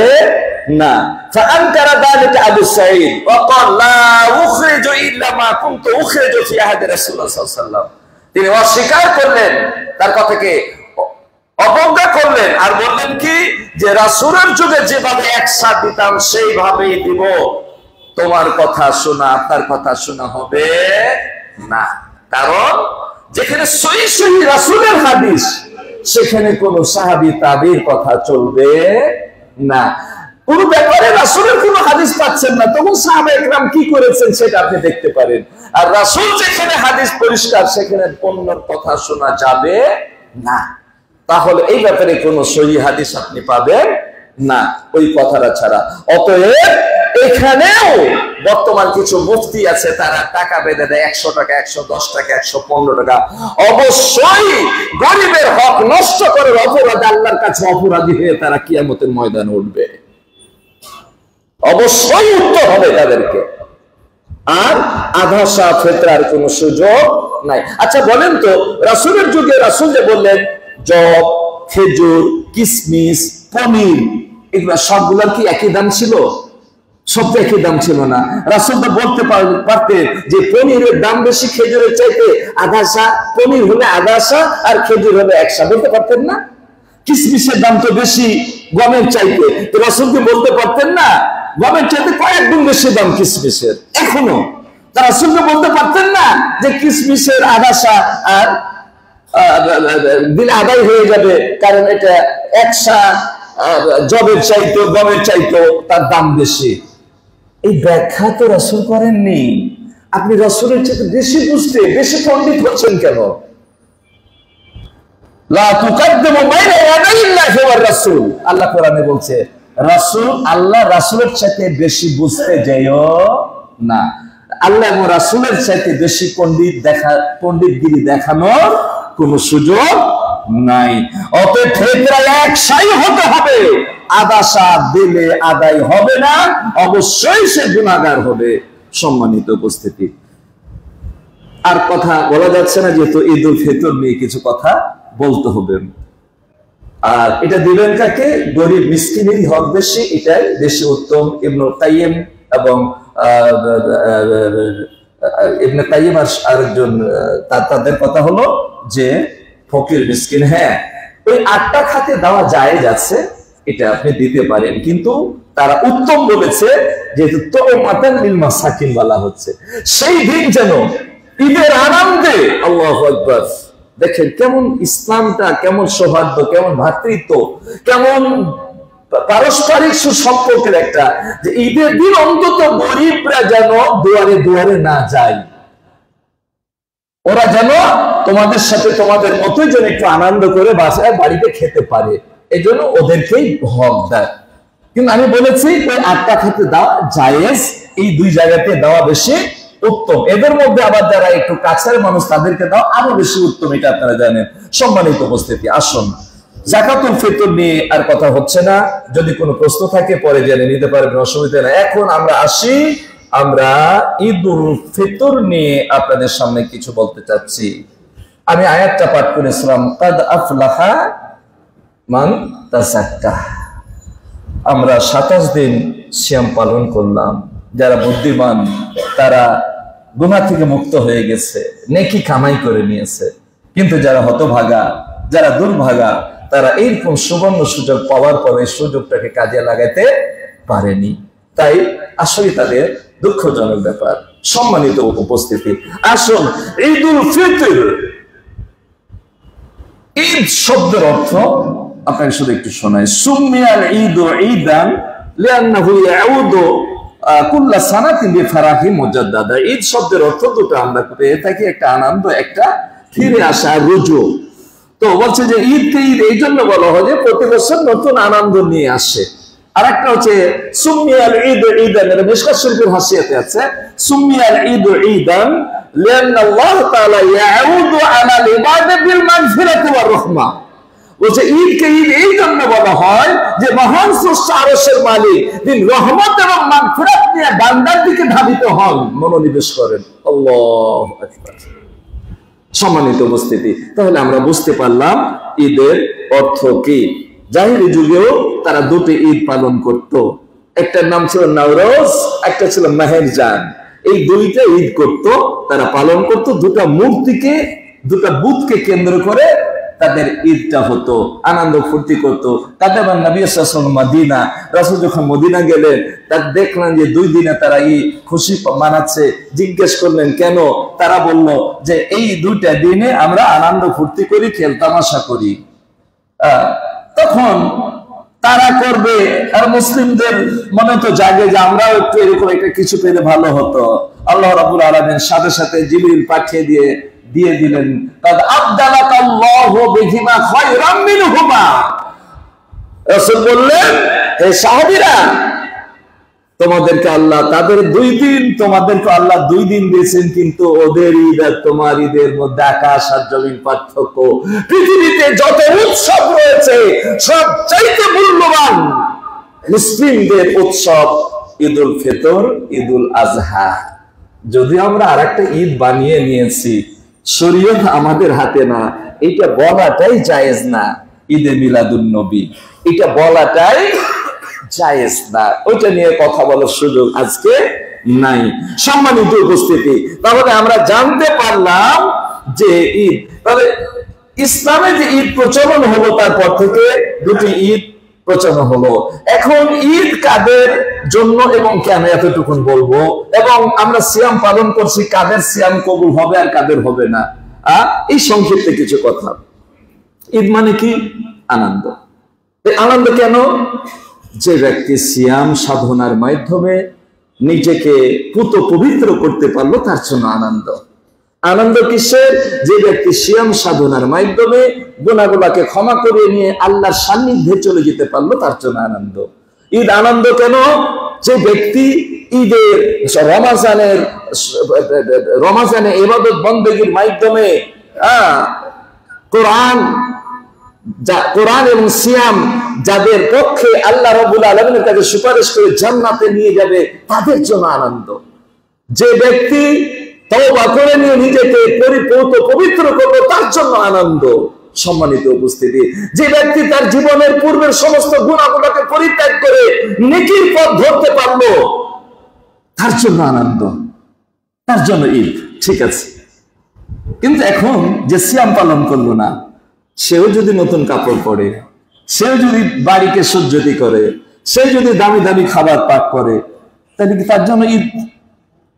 না। ফাআনকারা যালিকা আবু সাঈদ ওয়া ক্বাল লা উখরিজু ইল্লা মা কুনতু উখরিজু ফি আহদি রাসূলুল্লাহ সাল্লাল্লাহু আলাইহি ওয়াসাল্লাম। তিনি অস্বীকার করলেন, তার কথাকে অবজ্ঞা করলেন, আর বললেন কি যে রাসূলের যুগে যেভাবে একসাথ দিতাম সেইভাবেই দিব, তোমার কথা শোনা আপনার কথা শোনা হবে না। কারণ যেখানে সহিহ সহিহ রাসূলের হাদিস, সেখানে কোন সাহাবী তাবির কথা চলবে না। কোন ব্যাপারে রাসূলের কোন হাদিস পাচ্ছেন না, তখন সাহাবায়ে কেরাম কি করেছেন সেটা আপনি দেখতে পারেন। আর রাসূল যেখানে হাদিস পরিষ্কার, সেখানে অন্যর কথা শোনা যাবে না। তাহলে এই ব্যাপারে কোন সহিহ হাদিস আপনি পাবেন না ওই কথাটা ছাড়া। অতএব এখানেও বর্তমান কিছু মুফতি আছে, তারা টাকা বেঁধে দেয় 100 টাকা, 110 টাকা, 115 টাকা। অবশ্যই গরিবের হক নষ্ট করার অপরাধে আল্লাহর কাছে অপরাধী হয়ে তারা কিয়ামতের ময়দানে উঠবে, অবশ্যই উঠতে হবে তাদেরকে। আর আধা সা ফিতরার কোনো সুযোগ নাই। আচ্ছা বলেন তো, রাসূলের যুগে রাসূল যে বললেন জব, খেজুর, কিশমিশ, পনির, এগুলা সবগুলোর কি একই দাম ছিল? সব তো একই দাম ছিল না। রাসূল তো বলতে পারতেন যে পনিরের দাম বেশি খেজুরের চাইতে, আধা সা পনির হলে আধা সা আর খেজুর হলে 1 সা, বলতে পারতেন না? কিশমিশের দাম তো বেশি গমের চাইতে, তো রাসূল কি বলতে পারতেন না গমের চাইতে কয়েক গুণ বেশি দাম কিশমিশের? এখনো তারা রাসূল বলতে পারতেন না যে কিশমিশের আধা সা আর দিলে আদায় হয়ে যাবে, কারণ এটা 1 সা জবের চাইতো গমের চাইতো তার দাম বেশি? এই ব্যাখ্যা তো রাসূল করেননি। আপনি রাসূলের চেয়ে বেশি বুঝতে, বেশি পণ্ডিত হচ্ছেন কেন? লা তুকাদ্দিমু বাইনা ইয়াদাইল্লাহি ওয়ার রাসূল, আল্লাহ কোরআনে বলছে রাসূল, আল্লাহ রাসূলের চাইতে বেশি বুঝতে যাইও না। আল্লাহ এবং রাসূলের চাইতে বেশি পণ্ডিতগিরি দেখানোর কোনো সুযোগ নাই। অতএব ফিতরা একসাই হতে হবে, আধা সা দিলে আদায় হবে না, অবশ্যই সে গুনাহগার হবে। সম্মানিত উপস্থিতি, আর কথা বলা যাচ্ছে না, যেহেতু ঈদুল ফিতর নিয়ে কিছু কথা বলতে হবে। আর এটা দিবেন কাকে? গরিব মিসকিনেরই হক বেশি, এটাই বেশি উত্তম। ইবনে কাইয়িম এবং ইবনে কাইয়িম আর আরেকজন তাদের কথা হলো যে ফকির মিসকিন, হ্যাঁ ওই 8টা খাতে দেওয়া জায়েজ আছে, এটা আপনি দিতে পারেন, কিন্তু তারা উত্তম বলেছে যেহেতু তুমাতান লিল মাসাকিন বলা হচ্ছে, সেই দিন যেন ঈদের আনন্দে, আল্লাহু আকবার, দেখেন কেমন ইসলামটা, কেমন সৌহার্দ্য, কেমন ভ্রাতৃত্ব, কেমন পারস্পরিক সুসম্পর্কের একটা, যে ঈদের দিন অন্তত গরিবরা যেন দুয়ারে দুয়ারে না যায়, ওরা যেন তোমাদের সাথে তোমাদের মতোই যেন একটু আনন্দ করে বাসায় বাড়িতে খেতে পারে। এই জন্য ওদেরকেই হক দেয়। কিন্তু আমি বলেছি ওই 8টা ক্ষেত্রে দেওয়া জায়েজ, এই 2 জায়গাতে দেওয়া বেশি উত্তম। এদের মধ্যে আবার যারা একটু কাছের মানুষ তাদেরকে দেওয়া আরো বেশি উত্তম, এটা আপনারা জানেন। সম্মানিত উপস্থিতি, আসুন যাকাতুল ফিতর নিয়ে আর কথা হচ্ছে না, যদি কোনো প্রশ্ন থাকে পরে জেনে নিতে পারবেন, অসুবিধা নেই। এখন আমরা আসি, আমরা ঈদুল ফিতর নিয়ে আপনাদের সামনে কিছু বলতে চাচ্ছি। আমি আয়াতটা পাঠ করেছিলাম, কাদ আফলাহা মান তাযাক্কা। আমরা 27 দিন সিয়াম পালন করলাম। যারা বুদ্ধিমান তারা গুনাহ থেকে মুক্ত হয়ে গেছে, নেকি কামাই করে নিয়েছে। কিন্তু যারা হতভাগা, যারা দুর্ভাগা, তারা এইরকম সুবর্ণ সুযোগ পাওয়ার পরে সুযোগটাকে কাজে লাগাতে পারেনি। তাই আসলে তাদের দুঃখজনক ব্যাপার। সম্মানিত উপস্থিতি, আসুন ঈদুল ফিতর, ঈদ শব্দের অর্থ আপনাকে শুধু একটু শোনাই। সুমিয়াল ঈদু ঈদান লিআন্নাহু ইয়াউদু কুল্লা সানাতিন বিফারাহি মুজাদ্দাদা। ঈদ শব্দের অর্থ দুটো আমরা পেয়ে থাকি, একটা আনন্দ, একটা ফিরে আসা, রুজু। তো বলছে যে ঈদকে ঈদ এই জন্য বলা হয় যে প্রতি বছর নতুন আনন্দ নিয়ে আসে। আর একটা হচ্ছে সুমিয়াল ঈদু ঈদান, এর মিশকাত শরীফের হাসিয়াতে আছে সুমিয়াল ঈদু ঈদান লিআন্নাল্লাহ তাআলা ইয়াউদু আলাল ইবাদি বিল মাগফিরাতি ওয়ার রাহমা। বলছে ঈদকে ঈদ এই জন্য বলা হয় যে মহান স্রষ্টা আরশের মালিক তিনি রহমত এবং মাগফিরাত নিয়ে বান্দার দিকে ধাবিত হন, মনোনিবেশ করেন। আল্লাহু আকবার। সম্মানিত উপস্থিতি, তাহলে আমরা বুঝতে পারলাম ঈদের অর্থ কি। জাহেলি যুগেও তারা 2টি ঈদ পালন করত, একটার নাম ছিল নওরোজ, একটা ছিল মেহেরজান। এই 2টা ঈদ করত, তারা পালন করত। 2টা মূর্তিকে, 2টা বুতকে কেন্দ্র করে তাদের ঈদটা হতো, আনন্দ ফুর্তি করতো। কাদাবান নবী সাল্লাল্লাহু আলাইহি ওয়াসাল্লাম মদিনা, রাসূল যখন মদিনা গেলেন, তার দেখলেন যে 2 দিনে তারা খুশি মানাচ্ছে। জিজ্ঞেস করলেন কেন? তারা বলল যে এই 2টা দিনে আমরা আনন্দ ফুর্তি করি, খেল তামাশা করি। তখন তারা করবে, আর মুসলিমদের মনে তো জাগে যে আমরাও একটু এরকম একটা কিছু পেলে ভালো হতো। আল্লাহ রাব্বুল আলামিন সাথে সাথে জিবরিল পাঠিয়ে দিয়ে দিলেন, কাদ আবদালাকাল্লাহু বিহিমা খায়রাম মিনহুমা। রাসূল বললেন, হে সাহাবীরা, তোমাদেরকে আল্লাহ তাদের 2 দিন, তোমাদেরকে আল্লাহ 2 দিন দিয়েছেন, কিন্তু ওদের ঈদ আর তোমার ঈদের মধ্যে আকাশ আর জমিন পার্থক্য। পৃথিবীতে যত উৎসব রয়েছে সবচাইতে মূল্যবান মুসলিমদের উৎসব ঈদুল ফিতর, ঈদুল আজহা। যদি আমরা আরেকটা ঈদ বানিয়ে নিয়েছি, শরীয়ত আমাদের হাতে না, এটা বলাটাই জায়েজ না। ঈদে মিলাদুন নবী, এটা বলাটাই জায়েজ না। ওইটা নিয়ে কথা বলার সুযোগ আজকে নাই। সম্মানিত উপস্থিতি, তাহলে আমরা জানতে পারলাম যে ঈদ, তাহলে ইসলামে যে ঈদ প্রচলন হলো তারপর থেকে 2টি ঈদ প্রচলন হলো। এখন ঈদ কাদের জন্য এবং কেন এতটুকুন বলবো, এবং আমরা সিয়াম পালন করছি, কাদের সিয়াম কবুল হবে আর কাদের হবে না, এই সংক্ষিপ্ত কিছু কথা। ঈদ মানে কি? আনন্দ। আনন্দ কেন? যে ব্যক্তি সিয়াম সাধনার মাধ্যমে নিজেকে পুত পবিত্র করতে পারলো তার জন্য আনন্দ। আনন্দ কিসের? যে ব্যক্তি সিয়াম সাধনার মাধ্যমে গুনাহগুলোকে ক্ষমা করে নিয়ে আল্লাহর সান্নিধ্যে চলে যেতে পারলো তার জন্য আনন্দ। ঈদ আনন্দ কেন? যে ব্যক্তি ঈদের রমাজানে ইবাদত বন্দেগীর মাধ্যমে কোরআন এবং সিয়াম যাদের পক্ষে আল্লাহ রাব্বুল আলামিনের কাছে সুপারিশ করে জান্নাতে নিয়ে যাবে তাদের জন্য আনন্দ। যে ব্যক্তি তওবা করে নিয়ে নিজেকে পবিত্র করবে তার জন্য আনন্দ। সম্মানিত উপস্থিতি, যে ব্যক্তি তার জীবনের পূর্বের সমস্ত গুনাহগুলোকে পরিত্যাগ করে নেকির পথ ধরতে পারলো তার জন্য আনন্দ, তার জন্য ঈদ। ঠিক আছে, কিন্তু এখন যে সিয়াম পালন করলো না, সেও যদি নতুন কাপড় পরে, সেও যদি বাড়িকে সজ্জিত করে, সে যদি দামি দামি খাবার পাক করে, তাহলে কি তার জন্য ঈদ?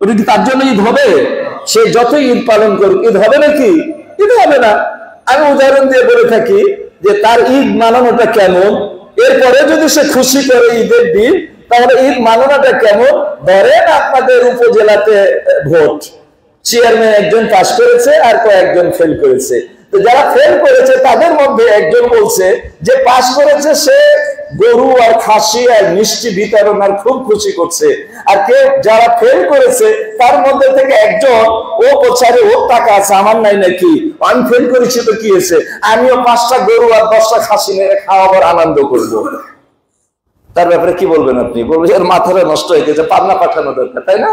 ওটা কি তার জন্য ঈদ হবে? সে যত ঈদ পালন করুক, ঈদ হবে নাকি? ঈদ হবে না। আমি উদাহরণ দিয়ে বলে থাকি যে তার ঈদ মানানোটা কেমন, এরপরে যদি সে খুশি করে ঈদের দিন, তাহলে ঈদ মানানোটা কেমন? ধরেন আপনাদের উপজেলাতে ভোট, চেয়ারম্যান একজন পাস করেছে আর কয়েকজন ফেল করেছে, তো যারা ফেল করেছে তাদের মধ্যে একজন বলছে যে পাশ করেছে সে গরু আর খাসি আর মিষ্টি বিতরণ আর খুব খুশি করছে, আর কেউ যারা ফেল করেছে তার মধ্যে থেকে একজন ও বলছে ওর টাকা আছে আমার নাই নাকি, আমি ফেল করেছি তো কি হয়েছে, আমিও 5টা গরু আর 10টা খাসি মেরে খাওয়াবার আনন্দ করবো। তার ব্যাপারে কি বলবেন আপনি? বলবেন এর মাথাটা নষ্ট হয়ে গেছে, পাবনা পাঠানো দরকার, তাই না?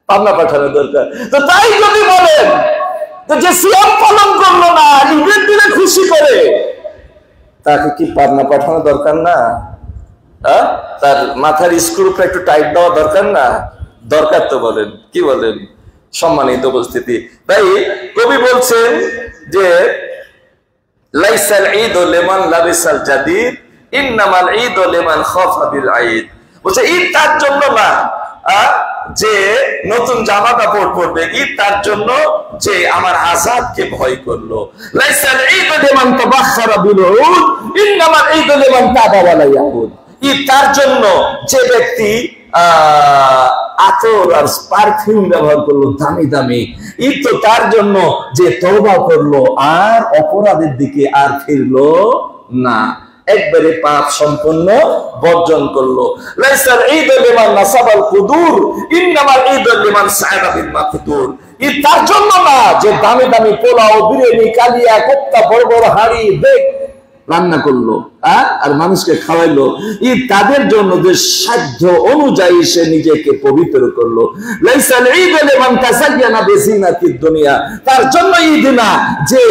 পাবনা পাঠানো দরকার। তো তাই যদি বলেন যে সিয়াম পালন করলো না, ঈদের দিনে খুশি করে, তাকে কি পাবনা পাঠানো দরকার না? তার মাথার স্ক্রুটা একটু টাইট দেওয়া দরকার না? দরকার তো, বলেন কি বলেন? সম্মানিত উপস্থিতি, তাই কবি বলছেন যে লাইসাল ঈদ লিমান লাবিসাল জাদিদ ইন্নামাল ঈদ লিমান খাফা বিল ঈদ। বলছে ঈদ তার জন্য না যে নতুন জামা কাপড় পরবে, ঈদ তার জন্য যে আমার আযাবকে ভয় করলো। লাইসাল ঈদ লিমান তাবাখখারা বিল উদ ইন্নামাল ঈদ লিমান তাবা ওয়ালা ইয়াউদ। ঈদ তার জন্য যে ব্যক্তি আতর আর পারফিউম ব্যবহার করলো দামি দামি, ঈদ তো তার জন্য যে তওবা করলো আর অপরাধের দিকে আর ফিরলো না, একবারে পাপ সম্পূর্ণ বর্জন করলো। লাইসাল ঈদ লিমান নাসাবাল কুদুর ইন্নামাল ঈদ লিমান সাআদা বিল মাকদুর। ঈদ তার জন্য না যে দামি দামি পোলাও, বিরিয়ানি, কালিয়া, কোপ্তা, বড় বড় হাঁড়ি বেগ রান্না করলো আর মানুষকে খাওয়াইলো। ঈদ তাদের জন্য যে সাধ্য অনুযায়ী সে নিজেকে পবিত্র করলো। লাইসাল ঈদ লিমান তাসায়্যানা বিজিনাতিদ দুনিয়া। তার জন্য ঈদ না যে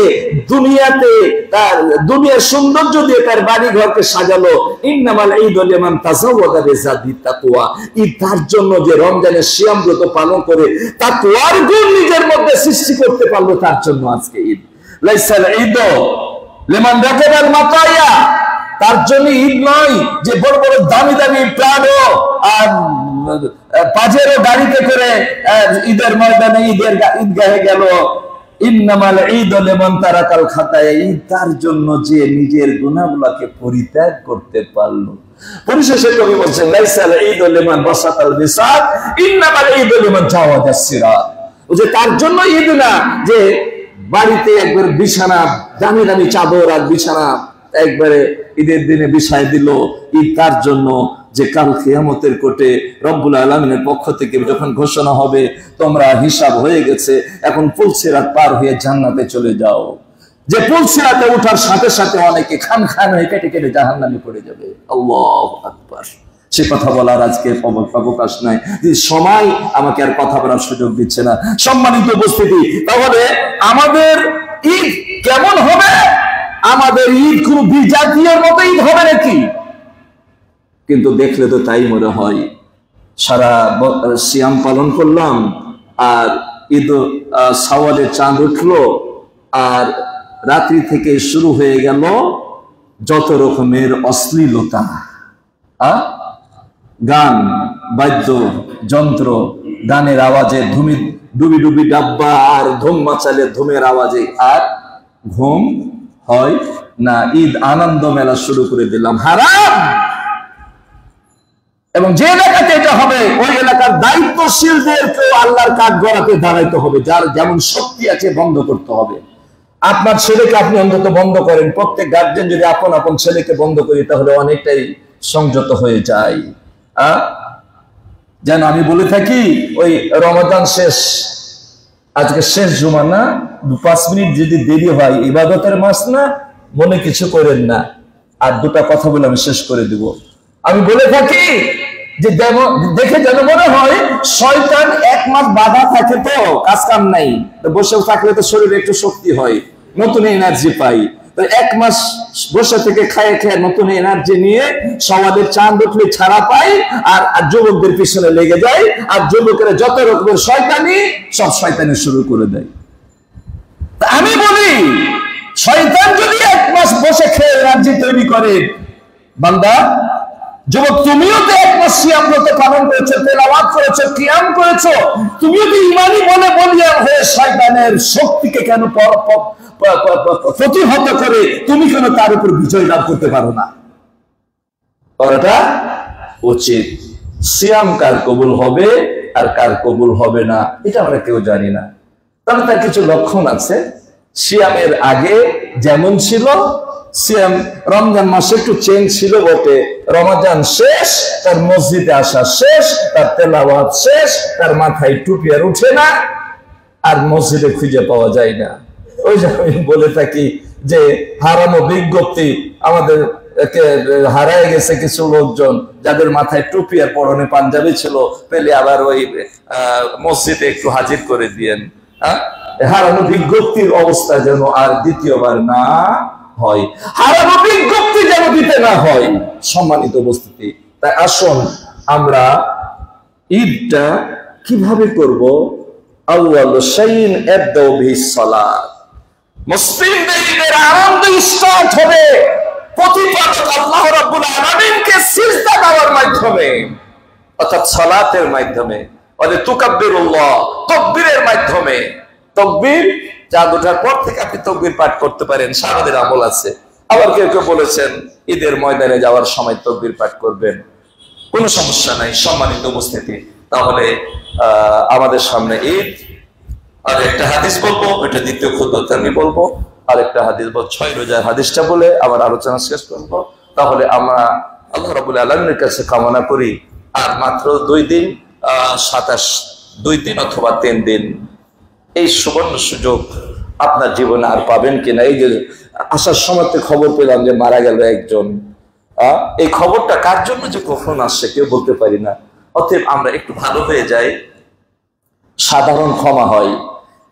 দুনিয়াতে তার দুনিয়ার সৌন্দর্য দিয়ে তার বাড়ি ঘরকে সাজালো। ইন্নামাল ঈদ লিমান তাযাওয়াদা বিযাদিত তাকওয়া। ঈদ তার জন্য যে রমজানের সিয়াম ব্রত পালন করে তাকওয়ার গুণ নিজের মধ্যে সৃষ্টি করতে পারলো, তার জন্য আজকে ঈদ। লাইসাল ঈদ লিমান রাকাবাল মাতায়া। তার জন্য ঈদ নয় যে বড় বড় দামি দামি প্রাণো আর পাজেরো গাড়িতে করে ঈদের ময়দানে ঈদগাহে গেল। ইন্নামাল ঈদ লিমান তারাকাল খাতায়া। ঈদ তার জন্য যে নিজের গুনাহগুলোকে পরিত্যাগ করতে পারলো। পরিশেষে কবি বলছেন লাইসাল ঈদ লিমান বাসাতাল বিসাত ইন্নামাল ঈদ লিমান জাওয়াদাস সিরাত। যে তার জন্য ঈদ না যে বাড়িতে একবার বিছানা দামি দামি চাদর আর বিছানা একবারে ঈদের দিনে বিছায় দিল। ঈদ তার জন্য যে কাল কিয়ামতের কোর্টে রব্বুল আলামিনের পক্ষ থেকে যখন ঘোষণা হবে তোমরা হিসাব হয়ে গেছে, এখন পুলসিরাত পার হয়ে জান্নাতে চলে যাও, যে পুলসিরাতে ওঠার সাথে সাথে অনেকে খান খান হয়ে কেটে কেটে জাহান্নামে পড়ে যাবে। আল্লাহু আকবার। সে কথা বলার আজকে অবকাশ নাই, সময় আমাকে আর কথা বলার সুযোগ দিচ্ছে না। সম্মানিত উপস্থিতি, তাহলে আমাদের ঈদ কেমন হবে? আমাদের ঈদ কোন বিজাতীয়ের মতো ঈদ হবে নাকি? কিন্তু দেখলে তো তাই মনে হয়। সারা সিয়াম পালন করলাম আর ঈদ শাওয়ালের চাঁদ উঠলো আর রাত্রি থেকে শুরু হয়ে গেল যত রকমের অশ্লীলতা, গান, বাদ্য যন্ত্র, গানের আওয়াজে ডুবি ডুবি ডাব্বা আর ধুম মাচালে ধুমের আওয়াজে আর ঘুম হয় না। ঈদ আনন্দ মেলা শুরু করে দিলাম, হারাম। এবং যে এলাকাতে এটা হবে ওই এলাকার দায়িত্বশীলদেরকেও আল্লাহর কাঠ গড়াতে দাঁড়াইতে হবে, যার যেমন শক্তি আছে বন্ধ করতে হবে। আপনার ছেলেকে আপনি অন্তত বন্ধ করেন। প্রত্যেক গার্জেন যদি আপন আপন ছেলেকে বন্ধ করি তাহলে অনেকটাই সংযত হয়ে যায়। যেন আমি বলে থাকি ওই রমাদান শেষ, আজকে শেষ জুমা না, 5 মিনিট যদি দেরি হয় ইবাদতের মাস না, মনে কিছু করেন না। আর দুটা কথা বলে আমি শেষ করে দিব। আমি বলে থাকি যে দেখে যেন মনে হয় শয়তান 1 মাস বাধা থাকে, তো কাজ কাম নাই, বসে থাকলে তো শরীরে একটু শক্তি হয়, নতুন এনার্জি পাই। তো 1 মাস বসে থেকে খায় খেয়ে নতুন এনার্জি নিয়ে সমাজের চাঁদ উঠলে ছাড়া পাই আর যুবকদের পিছনে লেগে যায়। আর যুবকেরা যত রকমের শয়তানি সব শয়তানি শুরু করে দেয়। আমি বলি শয়তান যদি 1 মাস বসে খেয়ে এনার্জি তৈরি করে, বান্দা যুবক তুমিও তো 1 মাস সিয়াম ব্রত পালন করেছো, তেলাওয়াত করেছো, কিয়াম করেছো, তুমিও তো ইমানি বলে বলিয়া হয়ে শয়তানের শক্তিকে কেন প্রতিহত করে তুমি কেন তার উপর বিজয় লাভ করতে পারো না? করাটা উচিত। সিয়াম কার কবুল হবে আর কার কবুল হবে না এটা আমরা কেউ জানি না, তবে তার কিছু লক্ষণ আছে। সিয়ামের আগে যেমন ছিল, সিয়াম রমজান মাসে একটু চেঞ্জ ছিল বটে, রমজান শেষ, তার মসজিদে আসা শেষ, তার তেলাওয়াত শেষ, তার মাথায় টুপি আর উঠে না, আর মসজিদে খুঁজে পাওয়া যায় না। ওই যে আমি বলে থাকি যে হারানো বিজ্ঞপ্তি, আমাদের হারায় গেছে কিছু লোকজন যাদের মাথায় টুপি আর পরনে পাঞ্জাবি ছিল, পেলে আবার ওই মসজিদে একটু হাজির করে দিয়েন। হারানো বিজ্ঞপ্তির অবস্থা যেন আর দ্বিতীয়বার না হয়, হারানো বিজ্ঞপ্তি যেন দিতে না হয়। সম্মানিত উপস্থিতি, তাই আসুন আমরা ঈদটা কিভাবে করব? আউয়ালু শাইইন ইবদাউ বিহিস সালাত। মুসলিমদের ঈদের আনন্দ স্টার্ট হবে প্রতিপালক আল্লাহ রাব্বুল আলামিনকে সিজদা দেওয়ার মাধ্যমে, অর্থাৎ সালাতের মাধ্যমে, ওয়ালা তুকাব্বিরুল্লাহ, তাকবীরের মাধ্যমে। তাকবীর চাঁদ ওঠার পর থেকে আপনি তাকবীর পাঠ করতে পারেন, সারাদিন আমল আছে। আবার কেউ কেউ বলেছেন ঈদের ময়দানে যাওয়ার সময় তাকবীর পাঠ করবেন, কোনো সমস্যা নাই। সম্মানিত উপস্থিতি, তাহলে আমাদের সামনে ঈদ। আর একটা হাদিস বলবো, এটা দ্বিতীয় খুতবাতে আমি বলবো। আর একটা হাদিস বলবো, 6 রোজার হাদিসটা বলে আমার আলোচনা শেষ করবো। তাহলে আমরা আল্লাহ রাব্বুল আলামিনের কাছে কামনা করি আর মাত্র 2 দিন, 2 দিন অথবা 3 দিন, এই সুবর্ণ সুযোগ আপনার জীবনে আর পাবেন কিনা। এই যে আসার সময় খবর পেলাম যে মারা গেল একজন, এই খবরটা কার জন্য যে কখন আসছে কেউ বলতে পারি না। অতএব আমরা একটু ভালো হয়ে যাই, সাধারণ ক্ষমা হয়।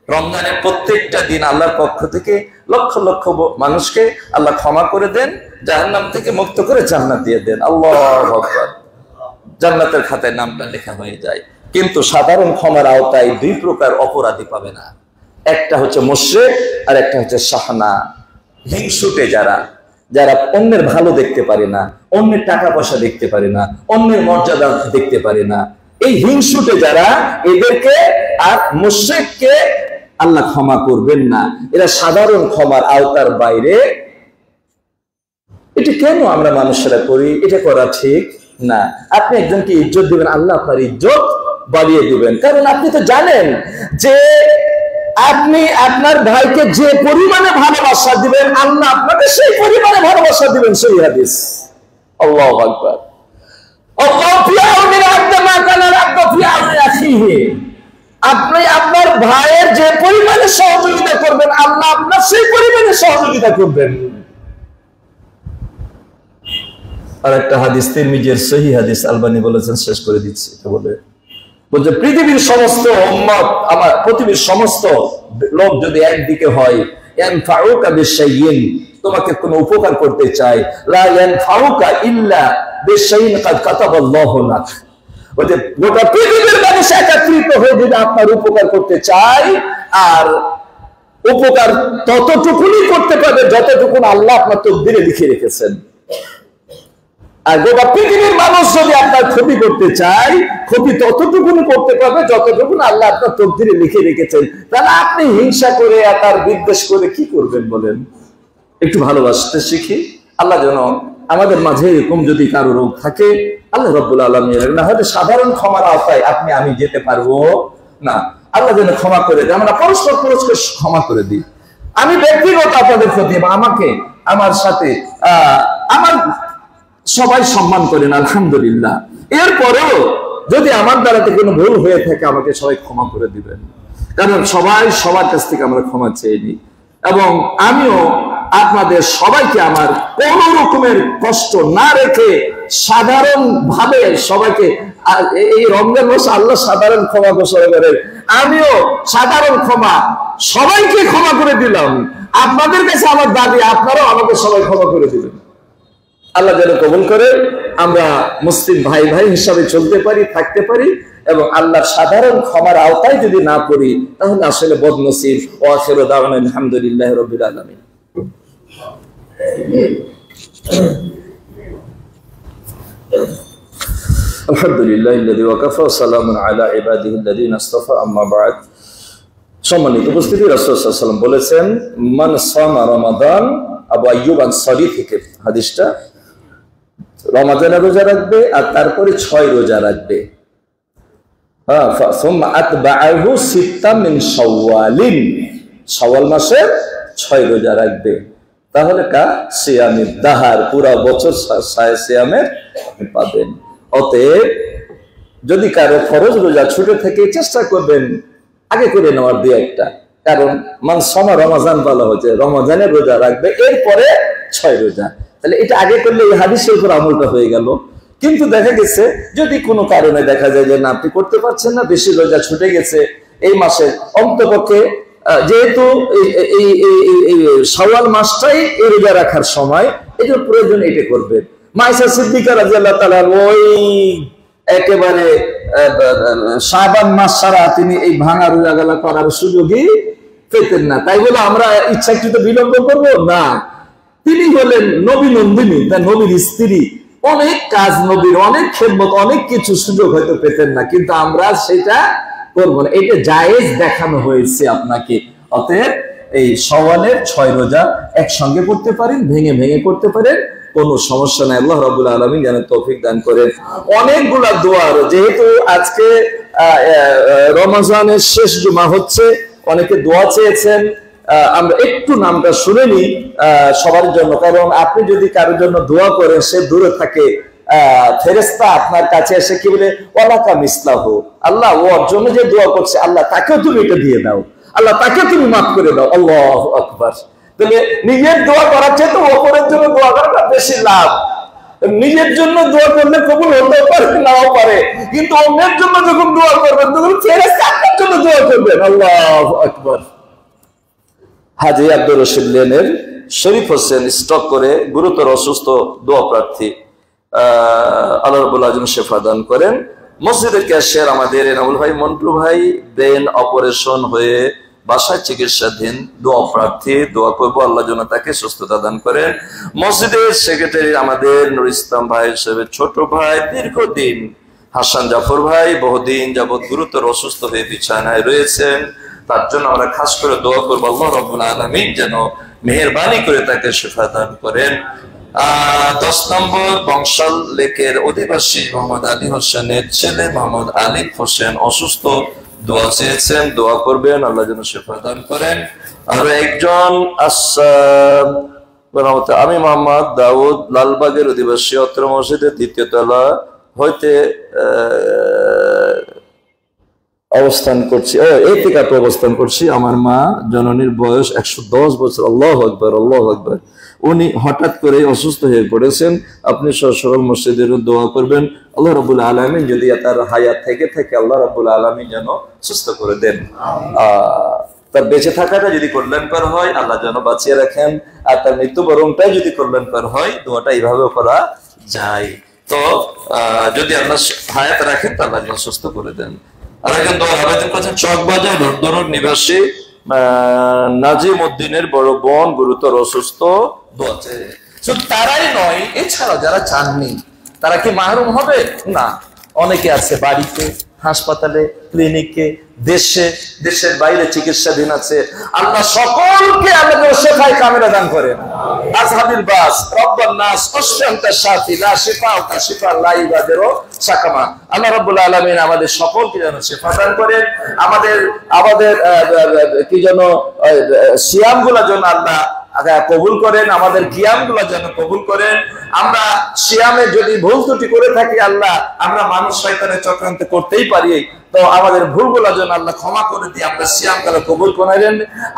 রমজানের প্রত্যেকটা দিন আল্লাহর পক্ষ থেকে লক্ষ লক্ষ মানুষকে আল্লাহ ক্ষমা করে দেন, জাহান্নাম থেকে মুক্ত করে জান্নাত দিয়ে দেন। আল্লাহু আকবার, জান্নাতের খাতায় নামটা লেখা হয়ে যায়। কিন্তু সাধারণ ক্ষমার আওতায় 2 প্রকার অপরাধী পাবে না, একটা হচ্ছে মুশরিক আর একটা হচ্ছে শাহনা, হিংসুটে যারা, যারা অন্যের ভালো দেখতে পারে না, অন্যের টাকা পয়সা দেখতে পারে না, অন্যের মর্যাদা দেখতে পারে না, এই হিংসুটে যারা, এদেরকে আর মুশরিককে আল্লাহ ক্ষমা করবেন না। এরা সাধারণ ক্ষমার আওতার বাইরে। এটা কেন আমরা মানুষেরা করি? এটা করা ঠিক না। আপনি একজনকে ইজ্জত দিবেন, আল্লাহ আপনার ইজ্জত বাড়িয়ে দিবেন। কারণ আপনি তো জানেন যে আপনি আপনার ভাইকে যে পরিমাণে ভালোবাসা দিবেন, আল্লাহ আপনাকে সেই পরিমাণে ভালোবাসা দিবেন। সেই হাদিস। আল্লাহু আকবার। আপনি আপনার ভাইয়ের যে পরিমাণে সহযোগিতা করবেন, আল্লাহ আপনার সেই পরিমাণে সহযোগিতা করবেন। আর একটা হাদিস, তিরমিজির সহিহ হাদিস, আলবানী বলেছেন, শেষ করে দিচ্ছি। এটা বলছে পৃথিবীর সমস্ত উম্মত, আমার পৃথিবীর সমস্ত লোক যদি একদিকে হয়, ইয়ানফাউকা বিশাইইন, তোমাকে কোনো উপকার করতে চায়, লা ইয়ানফাউকা ইল্লা বিশাইইন কাদ কাতাবাল্লাহু লাক, বলতে গোটা পৃথিবীর মানুষ একত্রিত হয়ে যদি আপনার উপকার করতে চায়, আর উপকার ততটুকুই করতে পারবে যতটুকু আল্লাহ আপনার তকদিরে লিখে রেখেছেন। আর গোটা পৃথিবীর মানুষ যদি আপনার ক্ষতি করতে চায়, ক্ষতি ততটুকুনি করতে পারবে যতটুকু আল্লাহ আপনার তকদিরে লিখে রেখেছেন। তাহলে আপনি হিংসা করে, তার বিদ্বেষ করে কি করবেন বলেন? একটু ভালোবাসতে শিখি। আল্লাহ যেন আমাদের মাঝে এরকম যদি কারো রোগ থাকে, আল্লাহ রাব্বুল আলামিন না হয়তো সাধারণ ক্ষমার আওতায় আপনি আমি যেতে পারবো না, আল্লাহ যেন ক্ষমা করে দেয়। আমরা পরস্পর পরস্পর ক্ষমা করে দিই। আমি ব্যক্তিগত আপনাদের প্রতি, আমাকে, আমার সাথে আমার সবাই সম্মান করেন, আলহামদুলিল্লাহ। এরপরেও যদি আমার দ্বারা কোনো ভুল হয়ে থাকে, আমাকে সবাই ক্ষমা করে দিবেন। কারণ সবাই সবার কাছ থেকে আমরা ক্ষমা চেয়ে নিই। এবং আমিও আপনাদের সবাইকে আমার কোন রকমের কষ্ট না রেখে সাধারণ ভাবে সবাইকে, এই রমজান মাসে আল্লাহ সাধারণ ক্ষমা ঘোষণা করেন, আমিও সাধারণ ক্ষমা সবাইকে ক্ষমা করে দিলাম। আপনাদের কাছে আমার দাবি, আপনারাও আমাকে সবাই ক্ষমা করে দিবেন। আল্লাহ যেন কবুল করে আমরা মুসলিম ভাই ভাই হিসাবে চলতে পারি, থাকতে পারি, এবং আল্লাহর সাধারণ ক্ষমার আওতায় যদি না পড়ি, তাহলে আসলে বদনসিব। ওয়া আখিরু দাওয়ানা আলহামদুলিল্লাহি রাব্বিল আলামিন। আলহামদুলিল্লাহিল্লাযী ওয়াকাফা ওয়া সালামুন আলা ইবাদিহিল্লাযীনা ইসতাফা, আম্মা বা'দ। সম্মানিত উপস্থিতি, রাসূল সাল্লাল্লাহু আলাইহি ওয়াসাল্লাম বলেছেন, মান সামা রমাদান, আবু আইয়ুব আনসারী থেকে হাদিসটা, রমাদানে রোজা রাখবে আর তারপরে 6 রোজা রাখবে, সুম্মা আতবাআহু সিত্তা মিন শাওয়ালিন, শাওয়াল মাসের 6 রোজা রাখবে, তাহলে সিয়ামের দাহার পুরা বছর সিয়ামের আপনি পাবেন। অতএব যদি কারো ফরজ রোজা ছুটে থেকে চেষ্টা করবেন আগে করে নেওয়ার 2-1টা, কারণ মান সমা রমাজান বলা হয়েছে, রমজানের রোজা রাখবে, এরপরে 6 রোজা, তাহলে এটা আগে করলে এই হাদিসের উপর আমলটা হয়ে গেল। কিন্তু দেখা গেছে যদি কোনো কারণে দেখা যায় যে না আপনি করতে পারছেন না, বেশি রোজা ছুটে গেছে এই মাসে, অন্তপক্ষে যেহেতু এই শাওয়াল মাসটাই এই রোজা রাখার সময়, এটার প্রয়োজন এটা করবেন। মাইসা সিদ্দিকা রাদিয়াল্লাহু তাআলা ওই একেবারে শাবান মাস ছাড়া তিনি এই ভাঙা রোজাগুলো করার সুযোগই পেতেন না, তাই বলে আমরা ইচ্ছাকৃত বিলম্ব করব না। তিনি হলেন নবী নন্দিনী, তার নবীর স্ত্রী, অনেক কাজ নবীর, অনেক খেদমত, অনেক কিছু সুযোগ হয়তো পেতেন না, কিন্তু আমরা সেটা করব না, এটা জায়েজ দেখানো হয়েছে আপনাকে। অতএব এই শাওয়ালের 6 রোজা একসঙ্গে করতে পারেন, ভেঙে ভেঙে করতে পারেন, কোনো সমস্যা নাই। আল্লাহ রাব্বুল আলামিন যেন তৌফিক দান করেন। অনেকগুলা দোয়া, যেহেতু আজকে রমজানের শেষ জুমা হচ্ছে, অনেকে দোয়া চেয়েছেন, আমরা একটু নামটা শুনে নিই সবার জন্য, কারণ আপনি যদি কারোর জন্য দোয়া করেন, সে দূরে থাকে, ফেরেশতা আপনার কাছে এসে কি বলে, ওয়ালাকা মিসলাহু, আল্লাহ ওর জন্য যে দোয়া করছে আল্লাহ তাকেও তুমি এটা দিয়ে দাও, আল্লাহ তাকে তুমি মাফ করে দাও। আল্লাহু আকবার। তাহলে নিজের দোয়া করার চেয়ে তো অপরের জন্য দোয়া করাটা বেশি লাভ। নিজের জন্য দোয়া করলে কবুল হতেও পারে, নাও পারে, কিন্তু অন্যের জন্য যখন দোয়া করবেন তখন ফেরেশতা আপনার জন্য দোয়া করবেন। আল্লাহু আকবার। হাজী আব্দুর রশিদ লেনের শরীফ হোসেন স্টক করে গুরুতর অসুস্থ দোয়া প্রার্থী, আল্লাহ রাব্বুল আলামিন শেফা দান করেন। মসজিদের ক্যাশিয়ার আমাদের এনামুল ভাই, মন্টু ভাই ব্রেন অপারেশন হয়ে বাসায় চিকিৎসাধীন, দোয়া প্রার্থী, দোয়া করবো আল্লাহ যেন তাকে সুস্থতা দান করেন। মসজিদের সেক্রেটারি আমাদের নুর ইসলাম ভাই সাহেবের ছোট ভাই, দীর্ঘদিন হাসান জাফর ভাই বহুদিন যাবৎ গুরুতর অসুস্থ হয়ে বিছানায় রয়েছেন, তার জন্য আমরা খাস করে দোয়া করবো আল্লাহ রাব্বুল আলামিন যেন মেহেরবানি করে তাকে শিফা দান করেন। 10 নম্বর বংশাল লেকের অধিবাসী মোহাম্মদ আলী হোসেনের ছেলে মোহাম্মদ আলিফ হোসেন অসুস্থ, দোয়া চেয়েছেন, দোয়া করবেন আল্লাহ যেন শিফা দান করেন। আর একজন আমি মোহাম্মদ দাউদ লালবাগের অধিবাসী, অত্র মসজিদের 2য় তলা হইতে অবস্থান করছি, ইতিকাফে অবস্থান করছি। আমার মা জননীর বয়স 110 বছর। আল্লাহু আকবার, আল্লাহু আকবার। উনি হঠাৎ করে অসুস্থ হয়ে পড়েছেন, আপনি সরল মসজিদের দোয়া করবেন আল্লাহ রাব্বুল আলামিন যদি তার হায়াত থেকে আল্লাহ রাব্বুল আলামিন যেন সুস্থ করে দেন, তার বেঁচে থাকাটা যদি কল্যাণকর হয় আল্লাহ যেন বাঁচিয়ে রাখেন, আর তার মৃত্যুবরণটাই যদি কল্যাণকর হয় দোয়াটা এইভাবে করা যায়। তো যদি আল্লাহ হায়াত রাখেন তা আল্লাহ যেন সুস্থ করে দেন। আর একজন দোয়া আবেদন করেছেন, চকবাজার রোডদরুর নিবাসী নাজিম উদ্দিনের বড় বোন গুরুতর অসুস্থ, দোয়া চেয়ে। শুধু তারাই নয়, এছাড়া যারা চাননি তারা কি মাহরুম হবে না? অনেকে আছে বাড়িতে, হাসপাতালে, ক্লিনিকে, দেশের বাইরে চিকিৎসাধীন আছে। আল্লাহ সকলকে আল্লাহ শেফায়ে কামিলা দান করেন। আজহাবিল বাস রব্বান নাস ওয়াশফি শাফি লা শিফা কা শিফা লা ইগাদিরু সাকামা। আল্লাহ রাব্বুল আলামিন আমাদের সকলকে যেন শেফা দান করেন। আমাদের কি যেন সিয়ামগুলো যেন আল্লাহ কবুল করেন, আমাদের কিয়ামগুলো যেন কবুল করেন। আমরা সিয়ামে যদি ভুল ত্রুটি করে থাকি আল্লাহ, আমরা মানুষ শয়তানের চক্রান্তে করতেই পারি, তো আমাদের ভুলগুলো যেন আল্লাহ ক্ষমা করে দিয়ে আমরা সিয়ামগুলো কবুল করেন।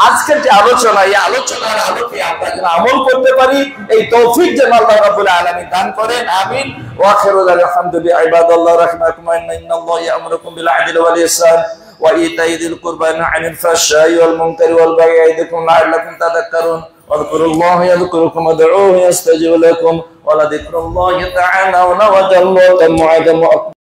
আজকের যে আলোচনা, এই আলোচনার আলোকে আমরা যেন আমল করতে পারি, এই তৌফিক যেন আল্লাহ রাব্বুল আলামিন দান করেন। আমিন। ওয়া আখিরু দাওয়ানা আলহামদুলিল্লাহি ইবাদাল্লাহ রাহমাকুম ইন্নাল্লাহা ইয়া'মুরুকুম বিল আদলি ওয়াল ইহসান ওয়া ইতা'i যিল কুরবা ওয়া আনিল ফাহশা'i ওয়াল মুনকারি ওয়াল বাগyi ইয়া'iদুকুম লা'আল্লাকুম তাযাক্কারুন। واذكروا الله يذكركم وادعوه يستجب لكم ولذكر الله تعالى وجل وتم